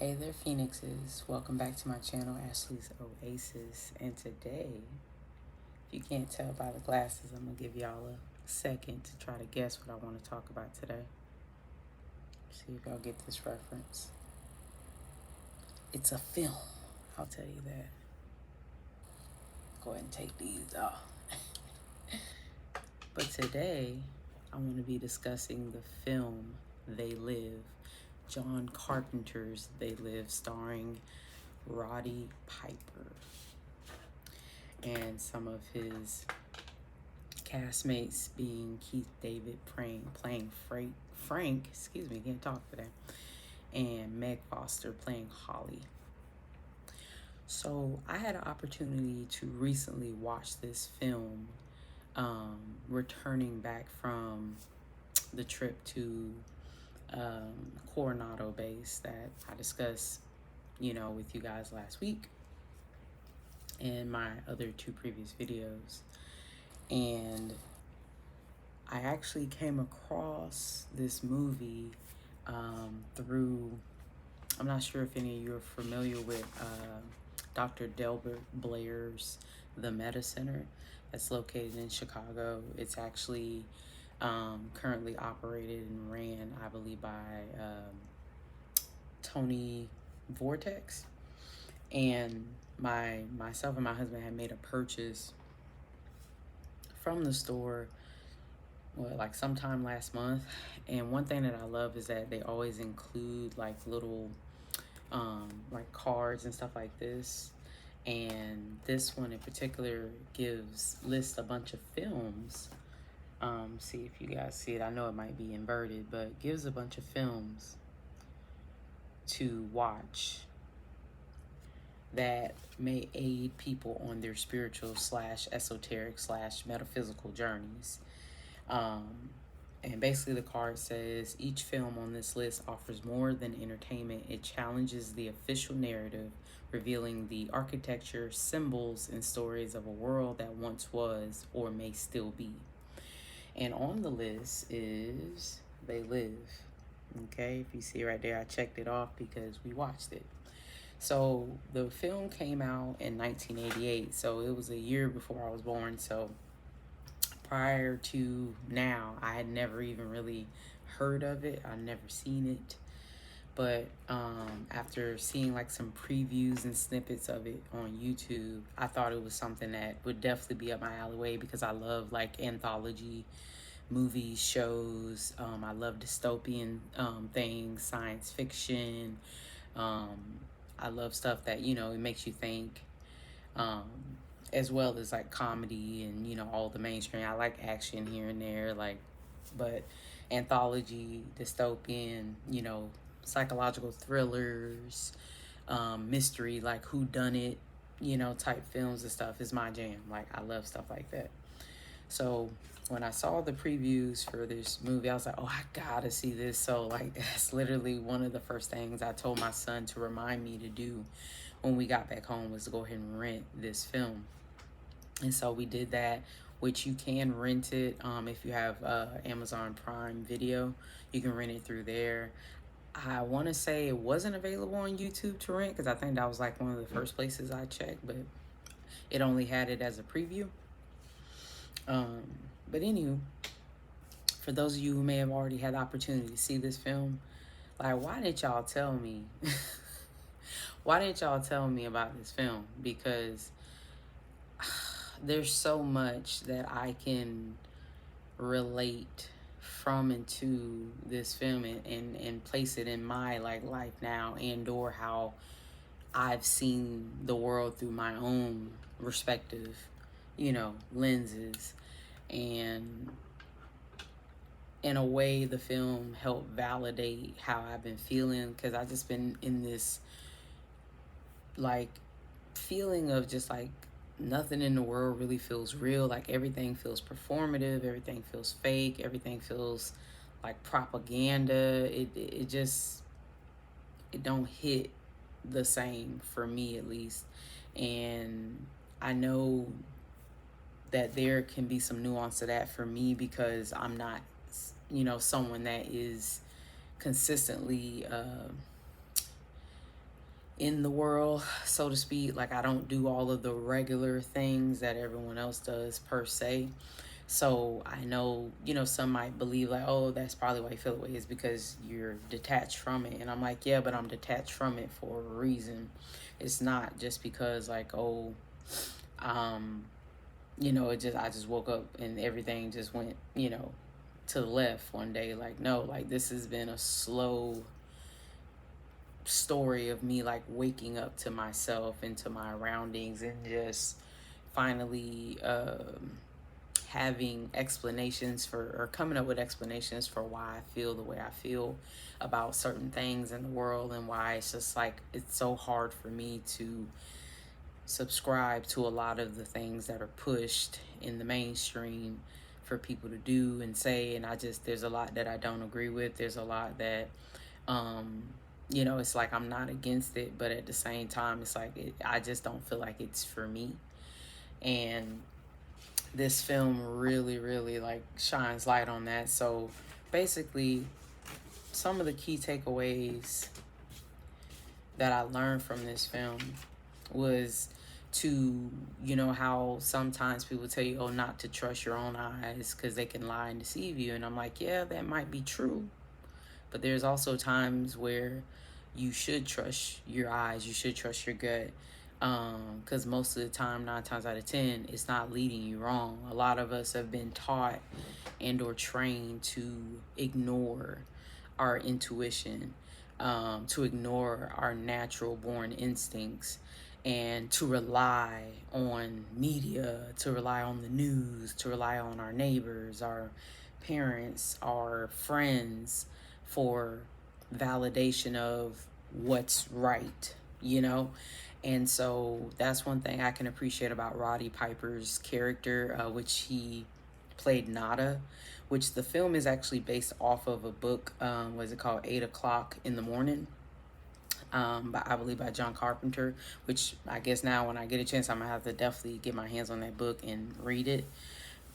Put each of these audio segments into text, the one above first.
Hey there, Phoenixes. Welcome back to my channel, Ashley's Oasis. And today, if you can't tell by the glasses, I'm going to give y'all a second to try to guess what I want to talk about today. See if y'all get this reference. It's a film. I'll tell you that. Go ahead and take these off. But today, I want to be discussing the film They Live. John Carpenter's They Live, starring Roddy Piper and some of his castmates being Keith David playing Frank, excuse me, can't talk today, and Meg Foster playing Holly. So I had an opportunity to recently watch this film, returning back from the trip to Coronado base that I discussed, with you guys last week in my other two previous videos. And I actually came across this movie through, I'm not sure if any of you are familiar with Dr. Delbert Blair's The Meta Center that's located in Chicago. It's actually currently operated and ran, I believe, by Tony Vortex. And myself and my husband had made a purchase from the store, like sometime last month. And one thing that I love is that they always include like little like cards and stuff like this. And this one in particular lists a bunch of films. See if you guys see it. I know it might be inverted, but gives a bunch of films to watch that may aid people on their spiritual / esoteric / metaphysical journeys. And basically the card says, each film on this list offers more than entertainment. It challenges the official narrative, revealing the architecture, symbols, and stories of a world that once was or may still be. And on the list is They Live. Okay, if you see right there, I checked it off because we watched it. So the film came out in 1988, so it was a year before I was born. So prior to now, I had never even really heard of it. I'd never seen it. But after seeing like some previews and snippets of it on YouTube, I thought it was something that would definitely be up my alleyway because I love like anthology movies, shows. I love dystopian things, science fiction. I love stuff that, it makes you think, as well as like comedy and, all the mainstream. I like action here and there, but anthology, dystopian, psychological thrillers, mystery, like whodunit, type films and stuff is my jam. Like, I love stuff like that. So when I saw the previews for this movie, I was like, oh, I gotta see this. So like, that's literally one of the first things I told my son to remind me to do when we got back home, was to go ahead and rent this film. And so we did that, which you can rent it if you have Amazon Prime Video. You can rent it through there. I want to say it wasn't available on YouTube to rent because I think that was like one of the first places I checked, but it only had it as a preview. But anywho, for those of you who may have already had the opportunity to see this film, like, why didn't y'all tell me? Why didn't y'all tell me about this film? Because there's so much that I can relate from and to this film and place it in my like life now, and or how I've seen the world through my own respective, lenses. And in a way, the film helped validate how I've been feeling, because I've just been in this like feeling of just like nothing in the world really feels real. Like, everything feels performative, everything feels fake, everything feels like propaganda. It don't hit the same for me, at least. And I know that there can be some nuance to that for me because I'm not, someone that is consistently in the world, so to speak. Like, I don't do all of the regular things that everyone else does per se. So I know, some might believe like, oh, that's probably why you feel the way, is because you're detached from it. And I'm like, yeah, but I'm detached from it for a reason. It's not just because like, oh, I just woke up and everything just went, to the left one day. Like, no, like this has been a slow story of me like waking up to myself and to my surroundings, and just finally having explanations for, or coming up with explanations for why I feel the way I feel about certain things in the world, and why it's just like it's so hard for me to subscribe to a lot of the things that are pushed in the mainstream for people to do and say. And there's a lot that I don't agree with. There's a lot that it's like I'm not against it, but at the same time it's like I just don't feel like it's for me. And this film really, really like shines light on that. So basically, some of the key takeaways that I learned from this film was to, how sometimes people tell you, oh, not to trust your own eyes because they can lie and deceive you. And I'm like, yeah, that might be true. But there's also times where you should trust your eyes, you should trust your gut. Because most of the time, 9 times out of 10, it's not leading you wrong. A lot of us have been taught and or trained to ignore our intuition, to ignore our natural born instincts, and to rely on media, to rely on the news, to rely on our neighbors, our parents, our friends for validation of what's right, And so that's one thing I can appreciate about Roddy Piper's character, which he played Nada, which the film is actually based off of a book, was it called 8 o'clock in the morning? I believe by John Carpenter, which I guess now when I get a chance, I'm gonna have to definitely get my hands on that book and read it,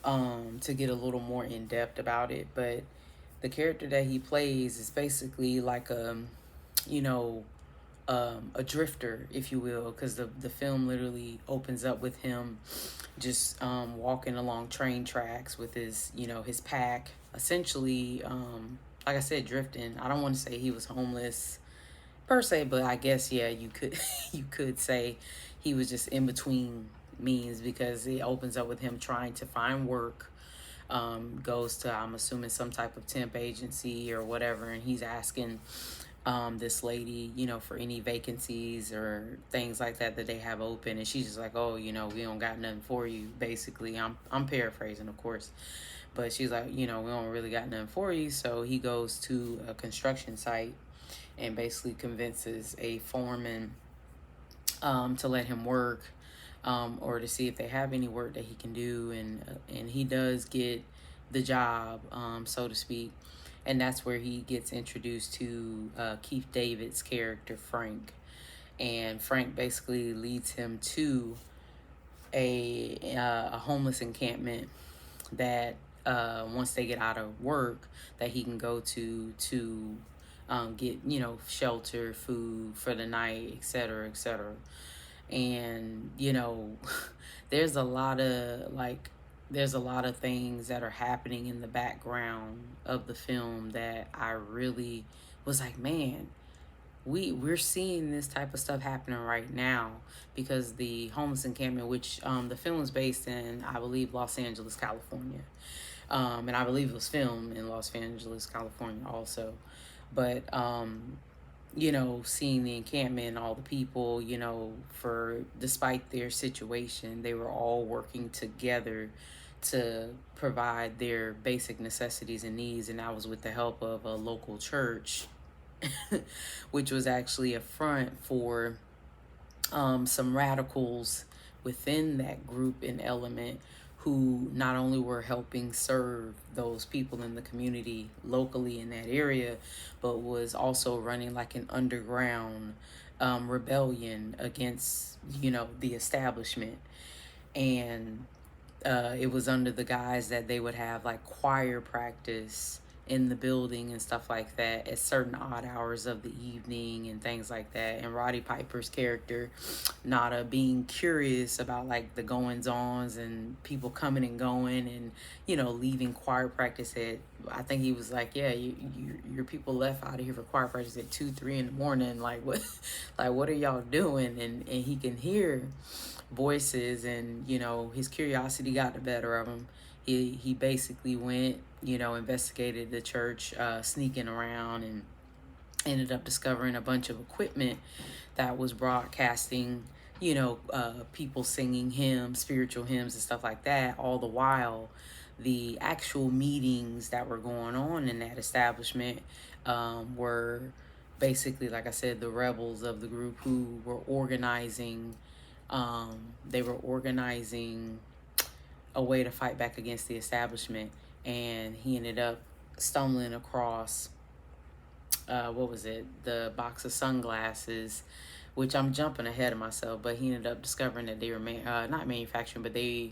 to get a little more in depth about it. But the character that he plays is basically like you know, a drifter, if you will, because the film literally opens up with him just walking along train tracks with his pack, essentially, like I said, drifting. I don't want to say he was homeless per se, but I guess yeah, you could you could say he was just in between means, because it opens up with him trying to find work. Goes to, I'm assuming, some type of temp agency or whatever, and he's asking this lady, for any vacancies or things like that they have open, and she's just like, oh, we don't got nothing for you. Basically, I'm paraphrasing, of course, but she's like, we don't really got nothing for you. So he goes to a construction site and basically convinces a foreman to let him work, or to see if they have any work that he can do, and he does get the job, so to speak. And that's where he gets introduced to Keith David's character, Frank. And Frank basically leads him to a homeless encampment that, once they get out of work, that he can go to get, shelter, food for the night, etc., etc. And, there's a lot of things that are happening in the background of the film that I really was like, man, we're seeing this type of stuff happening right now, because the homeless encampment, which the film is based in, I believe, Los Angeles, California, and I believe it was filmed in Los Angeles, California also. But seeing the encampment and all the people, for despite their situation, they were all working together to provide their basic necessities and needs. And that was with the help of a local church, which was actually a front for some radicals within that group and element, who not only were helping serve those people in the community locally in that area, but was also running like an underground rebellion against, the establishment. And it was under the guise that they would have like choir practice in the building and stuff like that at certain odd hours of the evening and things like that. And Roddy Piper's character, Nada, being curious about like the goings-ons and people coming and going and, you know, leaving choir practice at, I think he was like, yeah, your people left out of here for choir practice at 2-3 in the morning. Like what, like what are y'all doing? And he can hear voices, and you know his curiosity got the better of him. He basically went, you know, investigated the church, sneaking around, and ended up discovering a bunch of equipment that was broadcasting, you know, people singing hymns, spiritual hymns and stuff like that. All the while, the actual meetings that were going on in that establishment were basically, like I said, the rebels of the group who were organizing. They were organizing a way to fight back against the establishment, and he ended up stumbling across what was it, the box of sunglasses, which I'm jumping ahead of myself, but he ended up discovering that they were not manufacturing, but they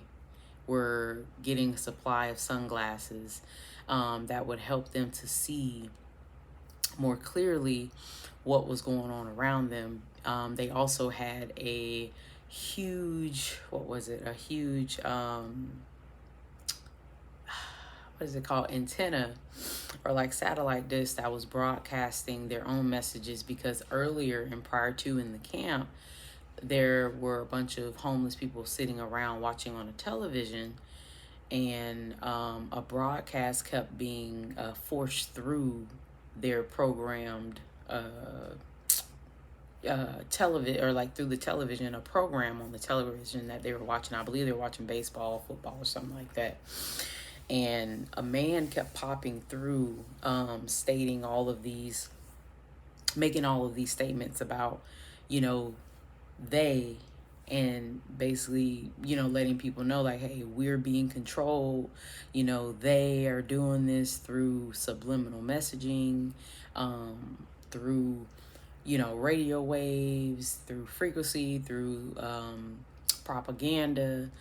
were getting a supply of sunglasses that would help them to see more clearly what was going on around them. They also had a huge, what was it, a huge what is it called, antenna or like satellite dish that was broadcasting their own messages, because earlier and prior to in the camp there were a bunch of homeless people sitting around watching on a television, and a broadcast kept being forced through their programmed television, or like through the television, a program on the television that they were watching. I believe they were watching baseball, football, or something like that. And a man kept popping through, stating all of these, making all of these statements about, you know, they, and basically, you know, letting people know like, hey, we're being controlled. You know, they are doing this through subliminal messaging, through, you know, radio waves, through frequency, through propaganda.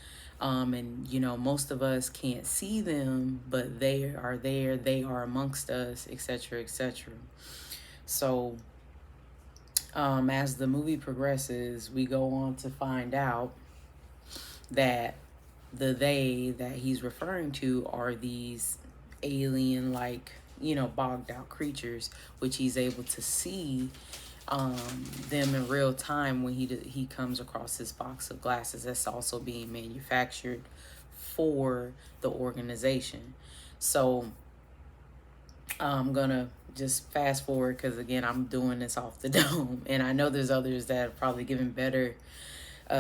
And, you know, most of us can't see them, but they are there, they are amongst us, etc., etc. So, as the movie progresses, we go on to find out that the they that he's referring to are these alien-like, you know, bogged out creatures, which he's able to see them in real time when he comes across this box of glasses that's also being manufactured for the organization. So I'm gonna just fast forward, because again I'm doing this off the dome, and I know there's others that have probably given better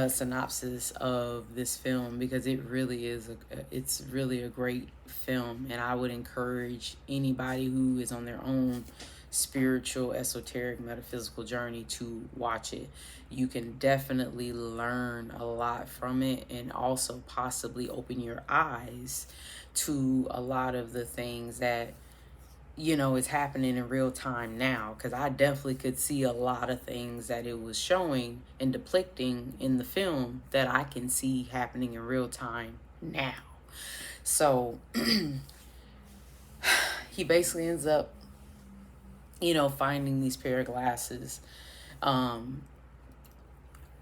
synopsis of this film, because it really is it's really a great film, and I would encourage anybody who is on their own spiritual, esoteric, metaphysical journey to watch it. You can definitely learn a lot from it, and also possibly open your eyes to a lot of the things that, you know, is happening in real time now, because I definitely could see a lot of things that it was showing and depicting in the film that I can see happening in real time now. So he basically ends up, you know, finding these pair of glasses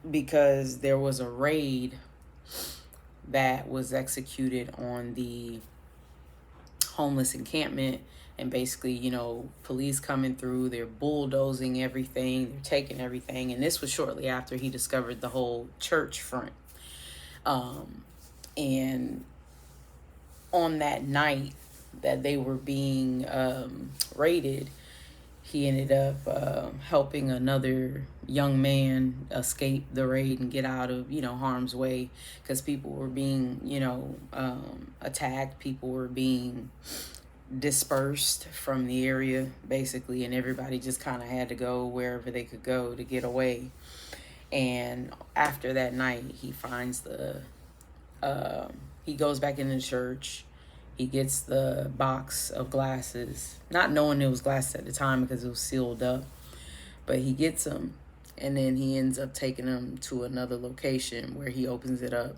because there was a raid that was executed on the homeless encampment, and basically, you know, police coming through, they're bulldozing everything, they're taking everything, and this was shortly after he discovered the whole church front. And on that night that they were being raided, he ended up helping another young man escape the raid and get out of, you know, harm's way, because people were being, you know, attacked. People were being dispersed from the area, basically, and everybody just kind of had to go wherever they could go to get away. And after that night, he finds he goes back into the church. He gets the box of glasses, not knowing it was glasses at the time because it was sealed up. But he gets them, and then he ends up taking them to another location where he opens it up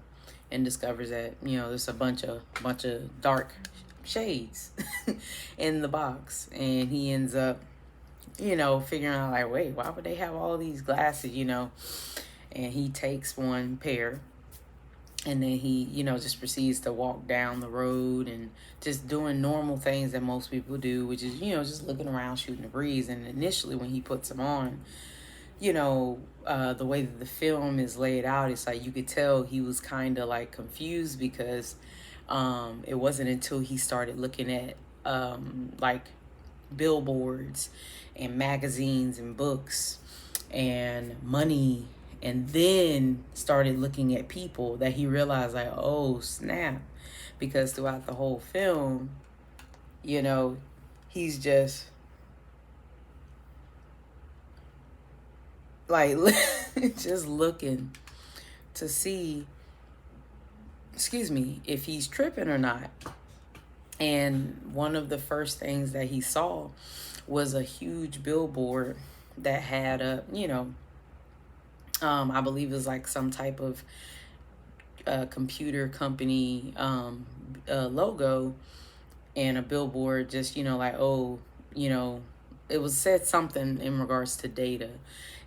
and discovers that, you know, there's a bunch of dark shades. in the box. And he ends up, figuring out like, wait, why would they have all these glasses? And he takes one pair, and then he, just proceeds to walk down the road and just doing normal things that most people do, which is, just looking around, shooting the breeze. And initially when he puts them on, the way that the film is laid out, it's like you could tell he was kind of like confused, because it wasn't until he started looking at like billboards and magazines and books and money, and then started looking at people, that he realized like, oh snap. Because throughout the whole film, he's just like just looking to see, if he's tripping or not. And one of the first things that he saw was a huge billboard that had I believe it was like some type of computer company logo, and a billboard just, like, oh, it was said something in regards to data.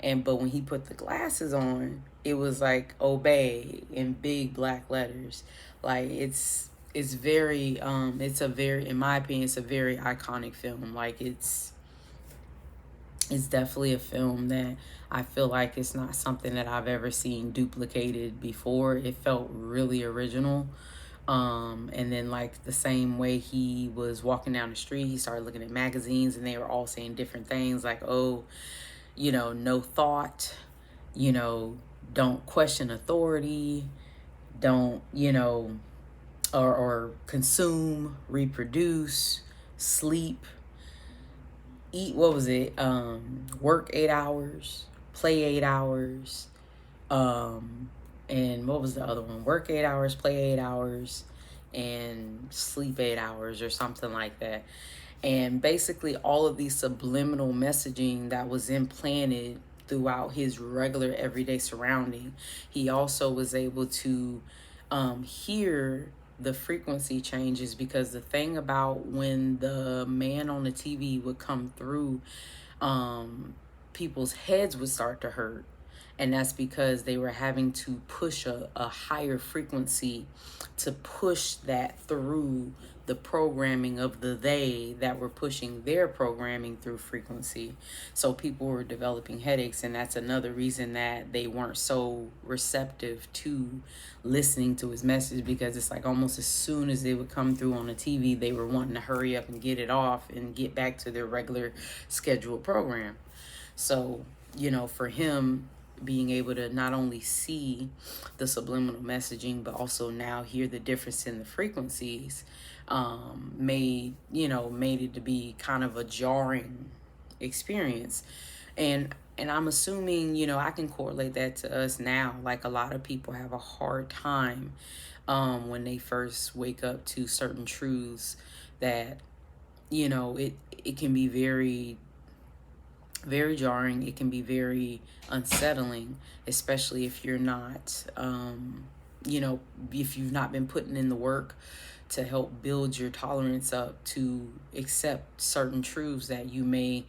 But when he put the glasses on, it was like obey in big black letters. Like it's very it's a very, in my opinion, it's a very iconic film. Like it's definitely a film that I feel like it's not something that I've ever seen duplicated before. It felt really original. And then like the same way he was walking down the street, he started looking at magazines, and they were all saying different things like, oh, no thought, don't question authority, don't, or consume, reproduce, sleep, eat, what was it? Work 8 hours, play 8 hours, and what was the other one? Work 8 hours, play 8 hours, and sleep 8 hours, or something like that. And basically all of these subliminal messaging that was implanted throughout his regular everyday surrounding, he also was able to hear the frequency changes. Because the thing about when the man on the TV would come through, people's heads would start to hurt. And that's because they were having to push a higher frequency to push that through the programming of the they that were pushing their programming through frequency. So people were developing headaches, and that's another reason that they weren't so receptive to listening to his message, because it's like almost as soon as they would come through on the TV, they were wanting to hurry up and get it off and get back to their regular scheduled program. So, for him, being able to not only see the subliminal messaging, but also now hear the difference in the frequencies, made it to be kind of a jarring experience. And I'm assuming, I can correlate that to us now. Like a lot of people have a hard time when they first wake up to certain truths that, it can be very, very jarring. It can be very unsettling, especially if you're not, if you've not been putting in the work to help build your tolerance up to accept certain truths that you may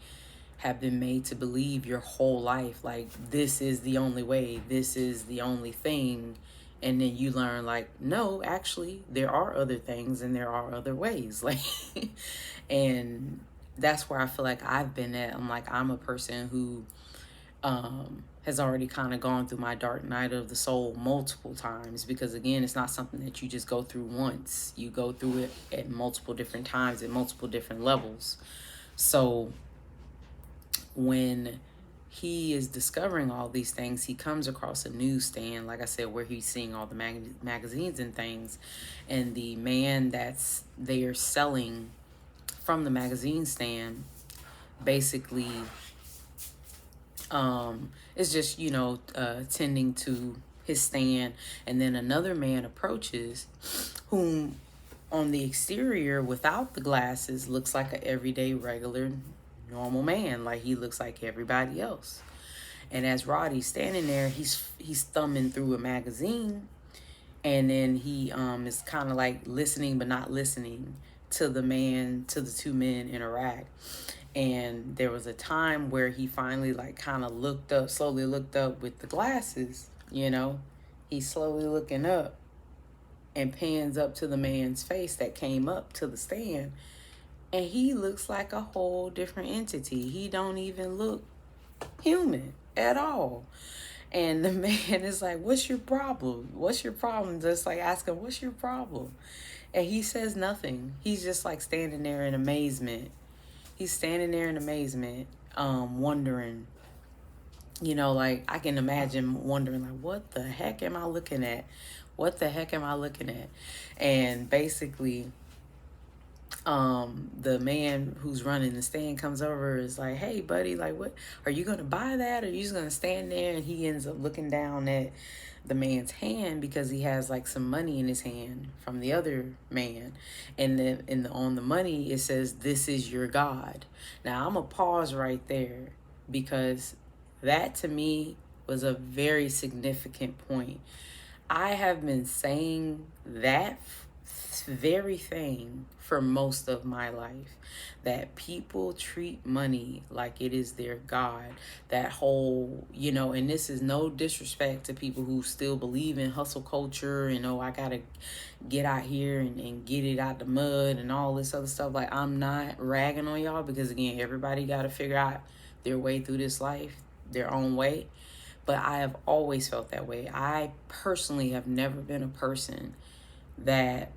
have been made to believe your whole life. Like, this is the only way, this is the only thing. And then you learn like, no, actually, there are other things and there are other ways. Like, and that's where I feel like I've been at. I'm a person who has already kind of gone through my dark night of the soul multiple times, because again, it's not something that you just go through once. You go through it at multiple different times, at multiple different levels. So when he is discovering all these things, he comes across a newsstand, like I said, where he's seeing all the magazines and things, and the man that's there selling from the magazine stand basically is just, tending to his stand. And then another man approaches, whom on the exterior without the glasses looks like an everyday regular normal man. Like, he looks like everybody else. And as Roddy's standing there, he's thumbing through a magazine, and then he is kind of like listening but not listening to the two men in Iraq. And there was a time where he finally like kind of slowly looked up with the glasses, you know. He's slowly looking up and pans up to the man's face that came up to the stand. And he looks like a whole different entity. He don't even look human at all. And the man is like, what's your problem? What's your problem? Just like asking, what's your problem? And he says nothing. He's just like standing there in amazement. He's standing there in amazement, wondering, you know, like I can imagine wondering like, what the heck am I looking at? What the heck am I looking at? And basically, the man who's running the stand comes over, is like, hey buddy, like, what are you gonna buy that, or are you just gonna stand there? And he ends up looking down at the man's hand, because he has like some money in his hand from the other man, and then on the money it says, this is your God. Now I'm gonna pause right there, because that to me was a very significant point. I have been saying that very thing for most of my life, that people treat money like it is their God. That whole, you know, and this is no disrespect to people who still believe in hustle culture and, oh, I gotta get out here and get it out the mud and all this other stuff. Like, I'm not ragging on y'all, because again, everybody gotta figure out their way through this life their own way. But I have always felt that way. I personally have never been a person that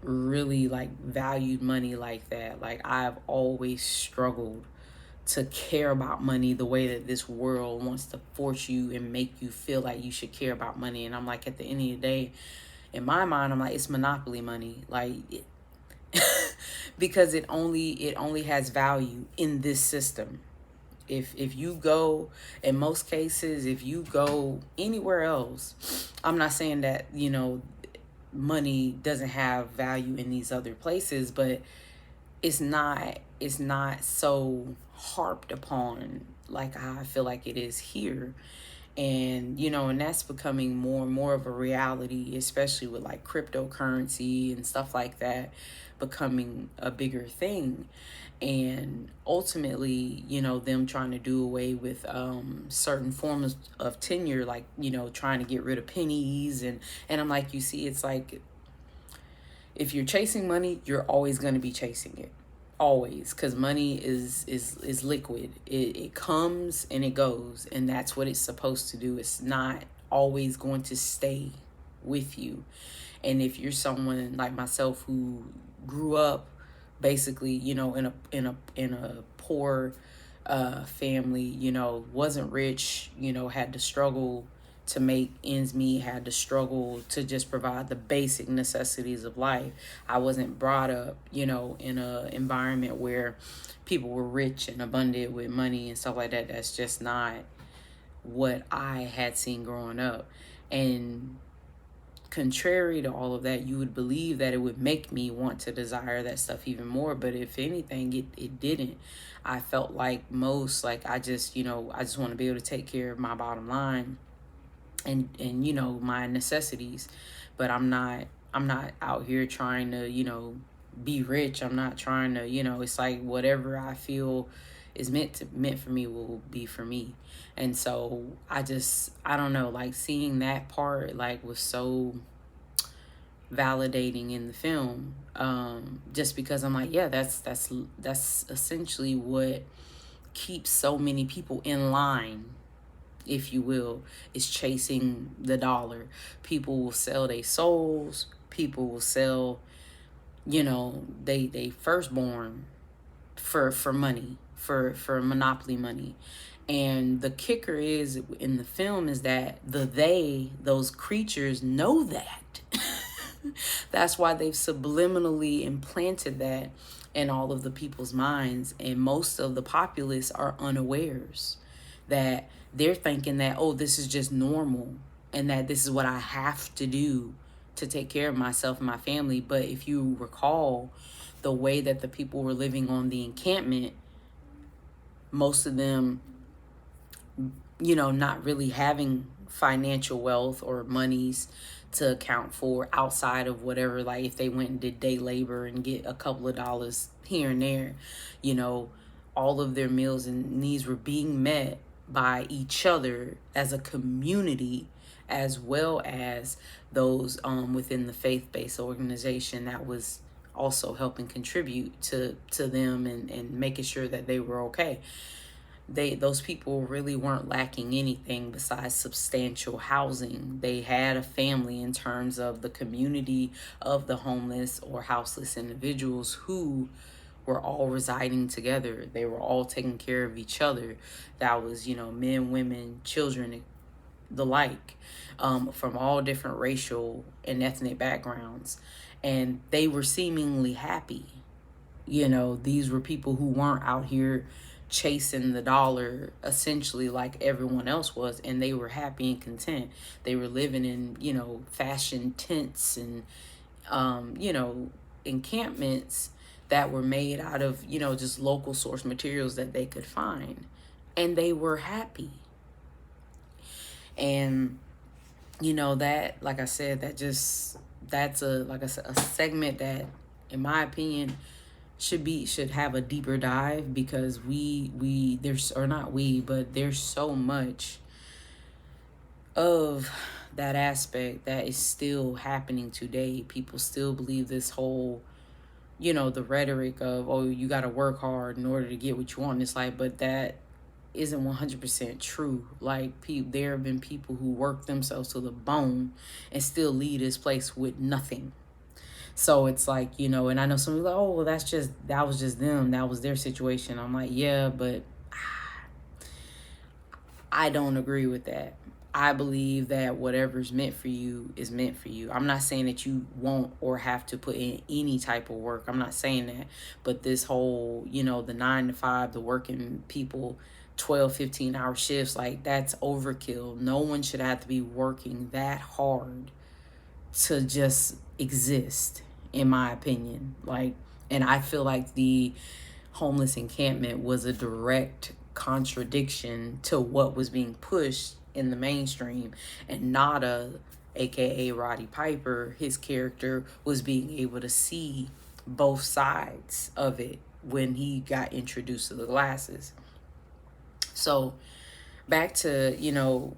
really like valued money like that. Like, I've always struggled to care about money the way that this world wants to force you and make you feel like you should care about money. And I'm like, at the end of the day, in my mind, I'm like, it's monopoly money. Like, because it only has value in this system. If you go, in most cases, if you go anywhere else, I'm not saying that, you know, money doesn't have value in these other places, but it's not so harped upon like I feel like it is here. And, you know, and that's becoming more and more of a reality, especially with like cryptocurrency and stuff like that becoming a bigger thing. And ultimately, you know, them trying to do away with certain forms of tenure, like, you know, trying to get rid of pennies. And I'm like, you see, it's like, if you're chasing money, you're always going to be chasing it. Always. Because money is liquid. It comes and it goes. And that's what it's supposed to do. It's not always going to stay with you. And if you're someone like myself who grew up basically, you know, in a poor family, you know, wasn't rich, you know, had to struggle to make ends meet, had to struggle to just provide the basic necessities of life. I wasn't brought up, you know, in a environment where people were rich and abundant with money and stuff like that. That's just not what I had seen growing up. And contrary to all of that, you would believe that it would make me want to desire that stuff even more. But if anything, it didn't. I felt like I just want to be able to take care of my bottom line and you know, my necessities. But I'm not out here trying to, you know, be rich. I'm not trying to, you know, it's like whatever I feel is meant for me will be for me. And so I don't know, like seeing that part like was so validating in the film, just because I'm like, yeah, that's essentially what keeps so many people in line, if you will, is chasing the dollar. People will sell their souls. People will sell, you know, they firstborn for money, for monopoly money. And the kicker is in the film is that those creatures know that. That's why they've subliminally implanted that in all of the people's minds. And most of the populace are unawares that they're thinking that, oh, this is just normal and that this is what I have to do to take care of myself and my family. But if you recall the way that the people were living on the encampment, most of them, you know, not really having financial wealth or monies to account for outside of whatever, like if they went and did day labor and get a couple of dollars here and there, you know, all of their meals and needs were being met by each other as a community, as well as those within the faith-based organization that was also helping contribute to them and making sure that they were okay. Those people really weren't lacking anything besides substantial housing. They had a family in terms of the community of the homeless or houseless individuals who were all residing together. They were all taking care of each other. That was, you know, men, women, children, the like, from all different racial and ethnic backgrounds. And they were seemingly happy. You know, these were people who weren't out here chasing the dollar essentially like everyone else was, and they were happy and content. They were living in, you know, fashion tents and you know, encampments that were made out of, you know, just local source materials that they could find, and they were happy. And you know, that, like I said, that's a, like I said, a segment that in my opinion should have a deeper dive, because there's, or not we, but there's so much of that aspect that is still happening today. People still believe this whole, you know, the rhetoric of, oh, you got to work hard in order to get what you want. It's like, but that isn't 100% true. Like, there have been people who work themselves to the bone and still leave this place with nothing. So it's like, you know, and I know some people are like, oh, well, that was just them. That was their situation. I'm like, yeah, but I don't agree with that. I believe that whatever's meant for you is meant for you. I'm not saying that you won't or have to put in any type of work. I'm not saying that. But this whole, you know, the 9 to 5, the working people, 12, 15-hour shifts, like, that's overkill. No one should have to be working that hard to just exist, in my opinion. Like, and I feel like the homeless encampment was a direct contradiction to what was being pushed in the mainstream. And Nada, aka Roddy Piper, his character was being able to see both sides of it when he got introduced to the glasses. So back to, you know,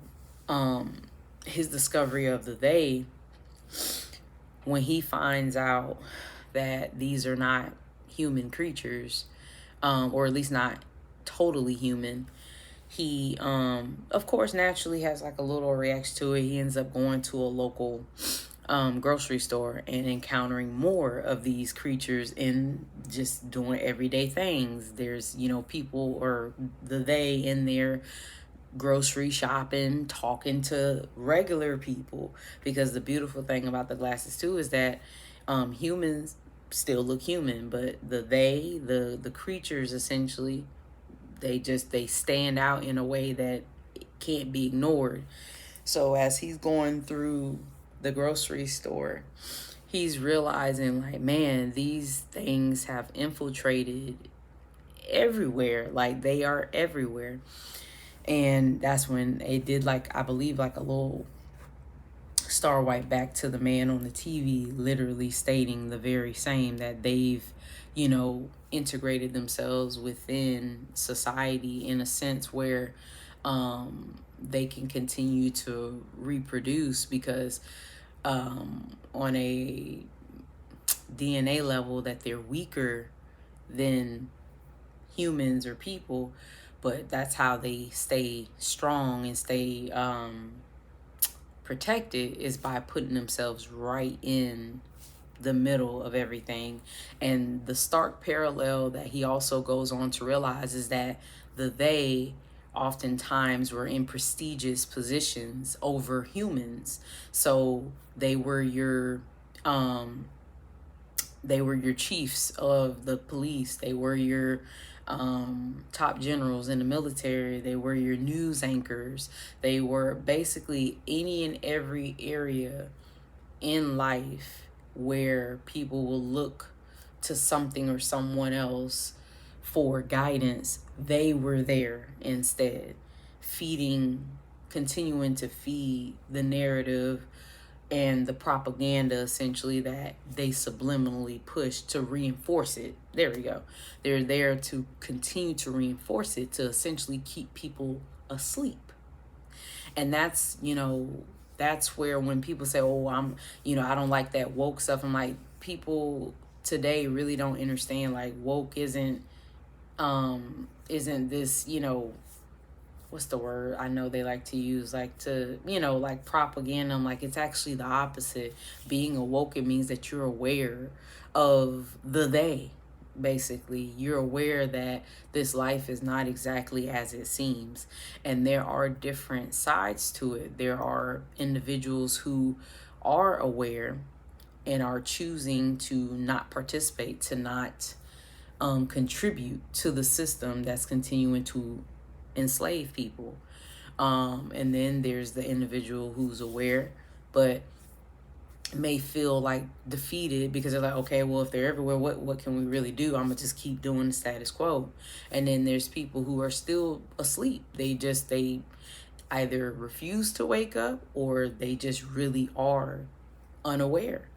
his discovery of the they, when he finds out that these are not human creatures, or at least not totally human, he of course naturally has like a little reaction to it. He ends up going to a local grocery store and encountering more of these creatures and just doing everyday things. There's, you know, people, or the they, in there grocery shopping, talking to regular people, because the beautiful thing about the glasses too is that humans still look human, but the creatures, essentially, they stand out in a way that can't be ignored. So as he's going through the grocery store, he's realizing, like, man, these things have infiltrated everywhere. Like, they are everywhere. And that's when it did, like, I believe, like a little star wipe back to the man on the TV, literally stating the very same, that they've, you know, integrated themselves within society in a sense where they can continue to reproduce, because on a DNA level that they're weaker than humans or people, but that's how they stay strong and stay protected, is by putting themselves right in the middle of everything. And the stark parallel that he also goes on to realize is that the they oftentimes were in prestigious positions over humans. So they were your chiefs of the police. They were your top generals in the military. They were your news anchors. They were basically any and every area in life where people will look to something or someone else for guidance. They were there instead, continuing to feed the narrative and the propaganda essentially that they subliminally push to reinforce it. There we go. They're there to continue to reinforce it, to essentially keep people asleep. And that's, that's where when people say, oh, I don't like that woke stuff. I'm like, people today really don't understand, like, woke isn't this, what's the word I know they like to use, like to, like propaganda. Like, it's actually the opposite. Being awoke, it means that you're aware of the they. Basically, you're aware that this life is not exactly as it seems, and there are different sides to it. There are individuals who are aware and are choosing to not participate, to not contribute to the system that's continuing to enslave people. And then there's the individual who's aware but may feel like defeated because they're like, okay, well, if they're everywhere, what can we really do? I'm gonna just keep doing the status quo. And then there's people who are still asleep. They either refuse to wake up, or they just really are unaware.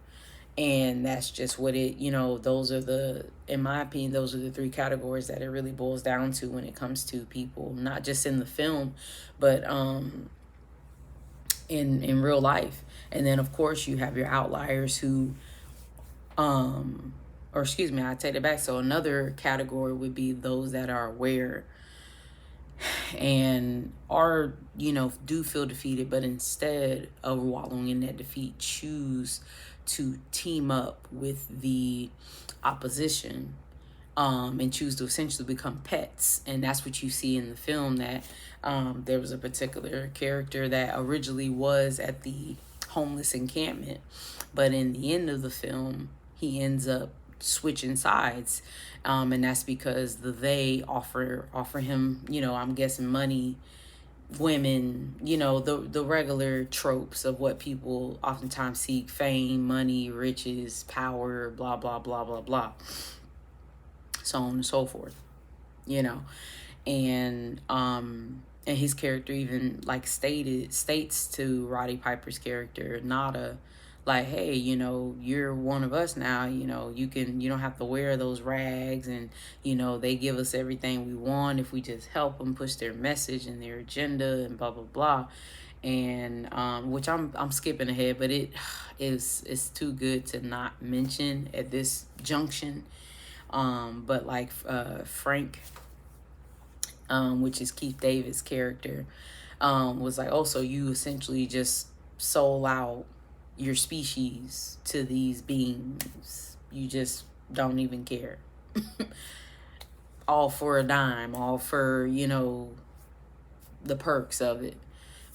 And that's just what it, those are in my opinion, those are the three categories that it really boils down to when it comes to people, not just in the film, but in real life. And then of course you have your outliers who or excuse me, I take it back. So another category would be those that are aware and are, do feel defeated, but instead of wallowing in that defeat, choose to team up with the opposition, and choose to essentially become pets. And that's what you see in the film, that there was a particular character that originally was at the homeless encampment, but in the end of the film, he ends up switching sides. And that's because they offer him, I'm guessing money, women, the regular tropes of what people oftentimes seek: fame, money, riches, power, blah, blah, blah, blah, blah, so on and so forth, and his character even like states to Roddy Piper's character, Nada, like, hey, you're one of us now, you don't have to wear those rags, and they give us everything we want if we just help them push their message and their agenda and blah blah blah. And which I'm skipping ahead, but it's too good to not mention at this junction. But like Frank, which is Keith David's character, was like, oh, so you essentially just sold out your species to these beings. You just don't even care. All for a dime, all for, the perks of it,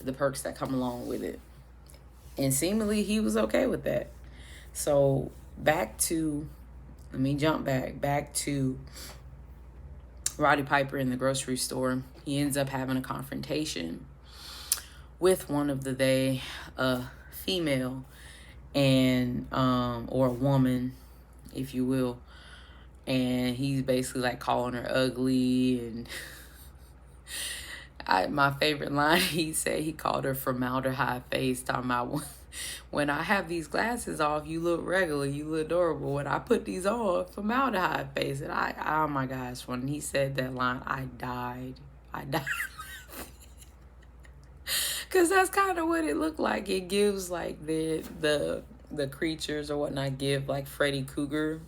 the perks that come along with it. And seemingly he was okay with that. So let me jump back to Roddy Piper in the grocery store. He ends up having a confrontation with one of the female, and or a woman, if you will, and he's basically like calling her ugly. And my favorite line he said, he called her formaldehyde face, talking about, when I have these glasses off, you look regular, you look adorable. When I put these on, formaldehyde face. And oh my gosh, when he said that line, I died. Because that's kind of what it looked like. It gives like the creatures or whatnot give like Freddy Krueger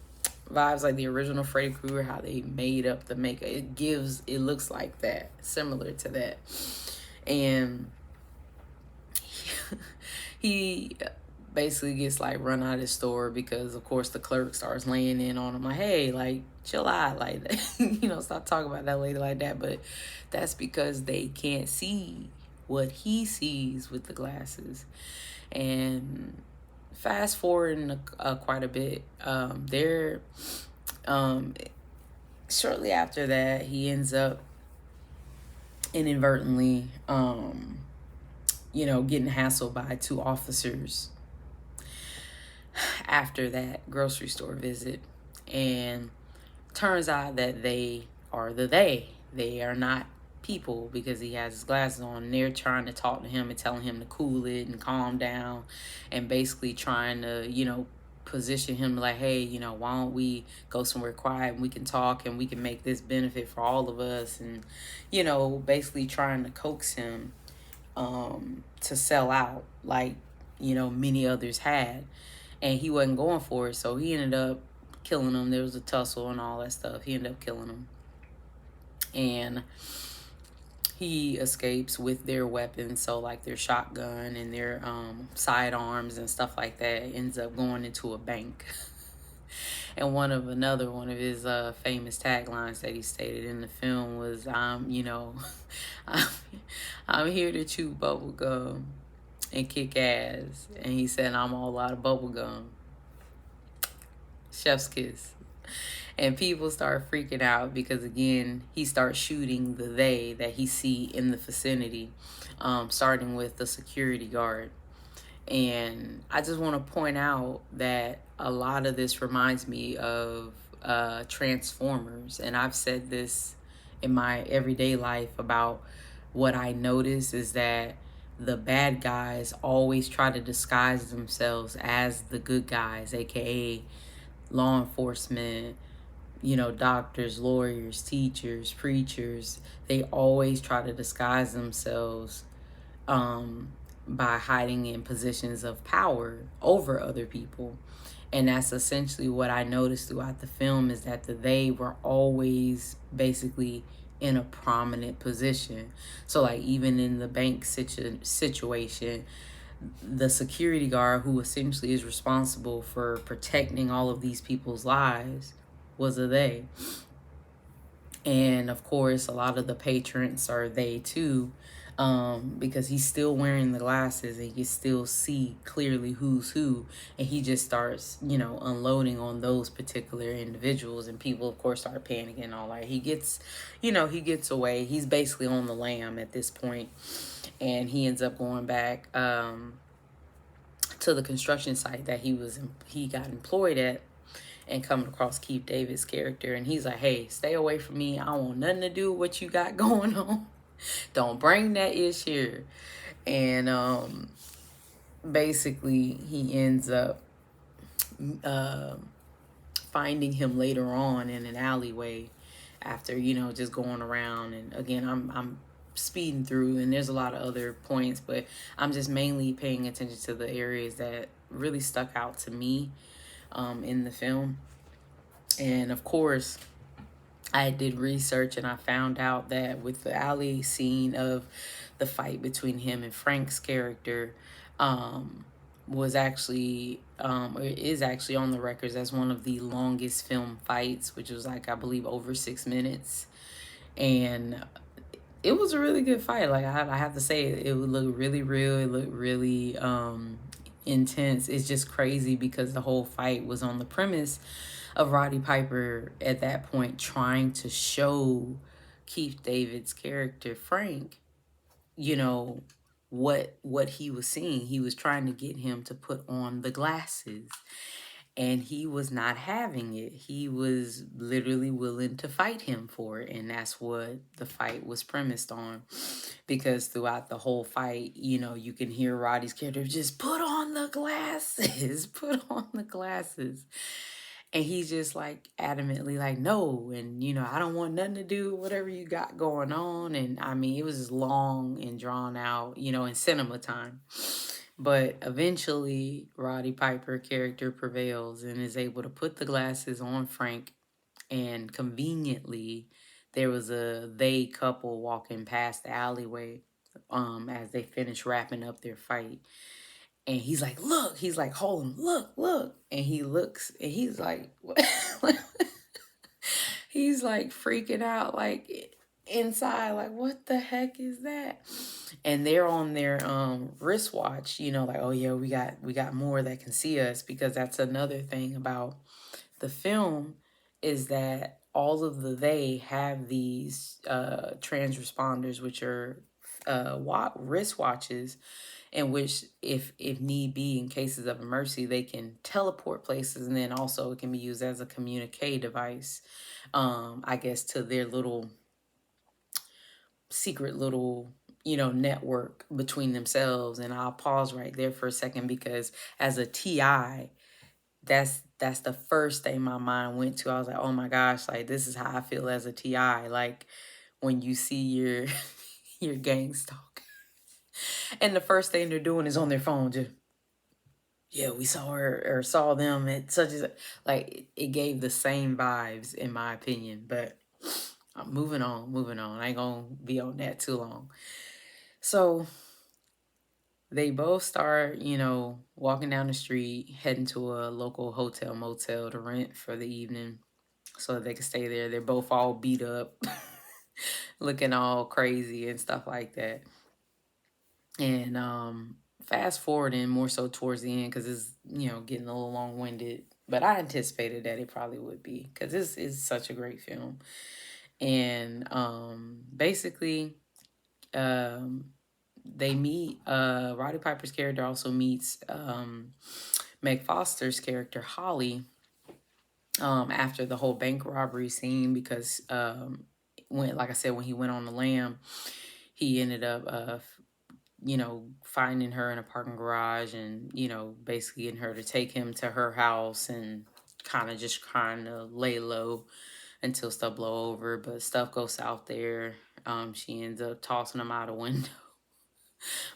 vibes, like the original Freddy Krueger, how they made up the makeup. It looks like that, similar to that. And he basically gets like run out of the store because of course the clerk starts laying in on him like, hey, like, chill out, like that. Stop talking about that lady like that. But that's because they can't see what he sees with the glasses. And fast forwarding quite a bit, shortly after that, he ends up inadvertently getting hassled by two officers after that grocery store visit. And turns out that they are they are not people because he has his glasses on, and they're trying to talk to him and telling him to cool it and calm down, and basically trying to, position him like, hey, why don't we go somewhere quiet and we can talk and we can make this benefit for all of us, and basically trying to coax him to sell out like many others had, and he wasn't going for it, so he ended up killing him. There was a tussle and all that stuff. He ended up killing him, and he escapes with their weapons, so like their shotgun and their sidearms and stuff like that. Ends up going into a bank. And another one of his famous taglines that he stated in the film was, I'm, I'm here to chew bubble gum and kick ass. And he said, I'm all out of bubble gum. Chef's kiss. And people start freaking out because, again, he starts shooting the they that he see in the vicinity, starting with the security guard. And I just want to point out that a lot of this reminds me of Transformers. And I've said this in my everyday life about what I notice is that the bad guys always try to disguise themselves as the good guys, aka law enforcement, doctors, lawyers, teachers, preachers. They always try to disguise themselves by hiding in positions of power over other people. And that's essentially what I noticed throughout the film, is that they were always basically in a prominent position. So like even in the bank situation, the security guard, who essentially is responsible for protecting all of these people's lives, was a they. And of course, a lot of the patrons are they too, because he's still wearing the glasses and you can still see clearly who's who. And he just starts, unloading on those particular individuals, and people, of course, start panicking and all that. He gets away. He's basically on the lam at this point, and he ends up going back to the construction site that he got employed at, and coming across Keith David's character, and he's like, hey, stay away from me. I don't want nothing to do with what you got going on. Don't bring that ish here. And basically he ends up finding him later on in an alleyway after, just going around. And again, I'm speeding through, and there's a lot of other points, but I'm just mainly paying attention to the areas that really stuck out to me in the film. And of course, I did research, and I found out that with the alley scene of the fight between him and Frank's character, was actually is actually on the records as one of the longest film fights, which was like, I believe, over 6 minutes. And it was a really good fight. Like I have to say, it would look really real. It looked really intense. It's just crazy because the whole fight was on the premise of Roddy Piper at that point trying to show Keith David's character Frank, what he was seeing. He was trying to get him to put on the glasses, and he was not having it. He was literally willing to fight him for it, and that's what the fight was premised on. Because throughout the whole fight, you can hear Roddy's character just put on the glasses, put on the glasses. And he's just like adamantly like, no, and I don't want nothing to do with whatever you got going on. And I mean, it was just long and drawn out, in cinema time. But eventually, Roddy Piper character prevails and is able to put the glasses on Frank. And conveniently, there was a they couple walking past the alleyway as they finished wrapping up their fight. And he's like, look, he's like, hold him, look. And he looks, and he's like, what? He's like freaking out, like inside, like, what the heck is that? And they're on their wristwatch, like, oh yeah, we got more that can see us. Because that's another thing about the film, is that all of they have these trans responders, which are wristwatches, in which if need be, in cases of emergency, they can teleport places, and then also it can be used as a communique device, I guess, to their little secret little, network between themselves. And I'll pause right there for a second, because as a TI, that's the first thing my mind went to. I was like, oh my gosh, like this is how I feel as a TI. Like when you see your your gang stalk, and the first thing they're doing is on their phone, just, yeah, we saw her or saw them at such as, like, it gave the same vibes in my opinion. But I'm moving on. I ain't gonna be on that too long. So they both start, walking down the street, heading to a local hotel motel to rent for the evening so that they can stay there. They're both all beat up, looking all crazy and stuff like that. And fast forwarding more so towards the end, because it's, getting a little long winded. But I anticipated that it probably would be, because this is such a great film. And basically, um, they meet. Roddy Piper's character also meets Meg Foster's character Holly after the whole bank robbery scene, because when, like I said, when he went on the lam, he ended up finding her in a parking garage, and basically getting her to take him to her house and kind of lay low until stuff blow over. But stuff goes south there. She ends up tossing him out a window,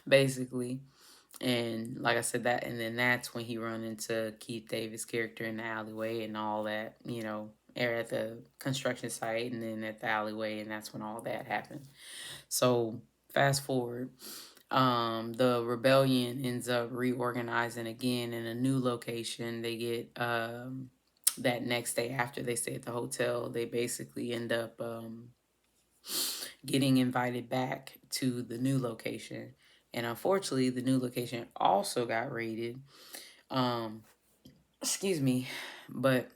basically. And like I said, that's when he run into Keith David's character in the alleyway and all that, at the construction site, and then at the alleyway, and that's when all that happened. So fast forward, the rebellion ends up reorganizing again in a new location. They get that next day, after they stay at the hotel, they basically end up getting invited back to the new location. And unfortunately, the new location also got raided. Excuse me. But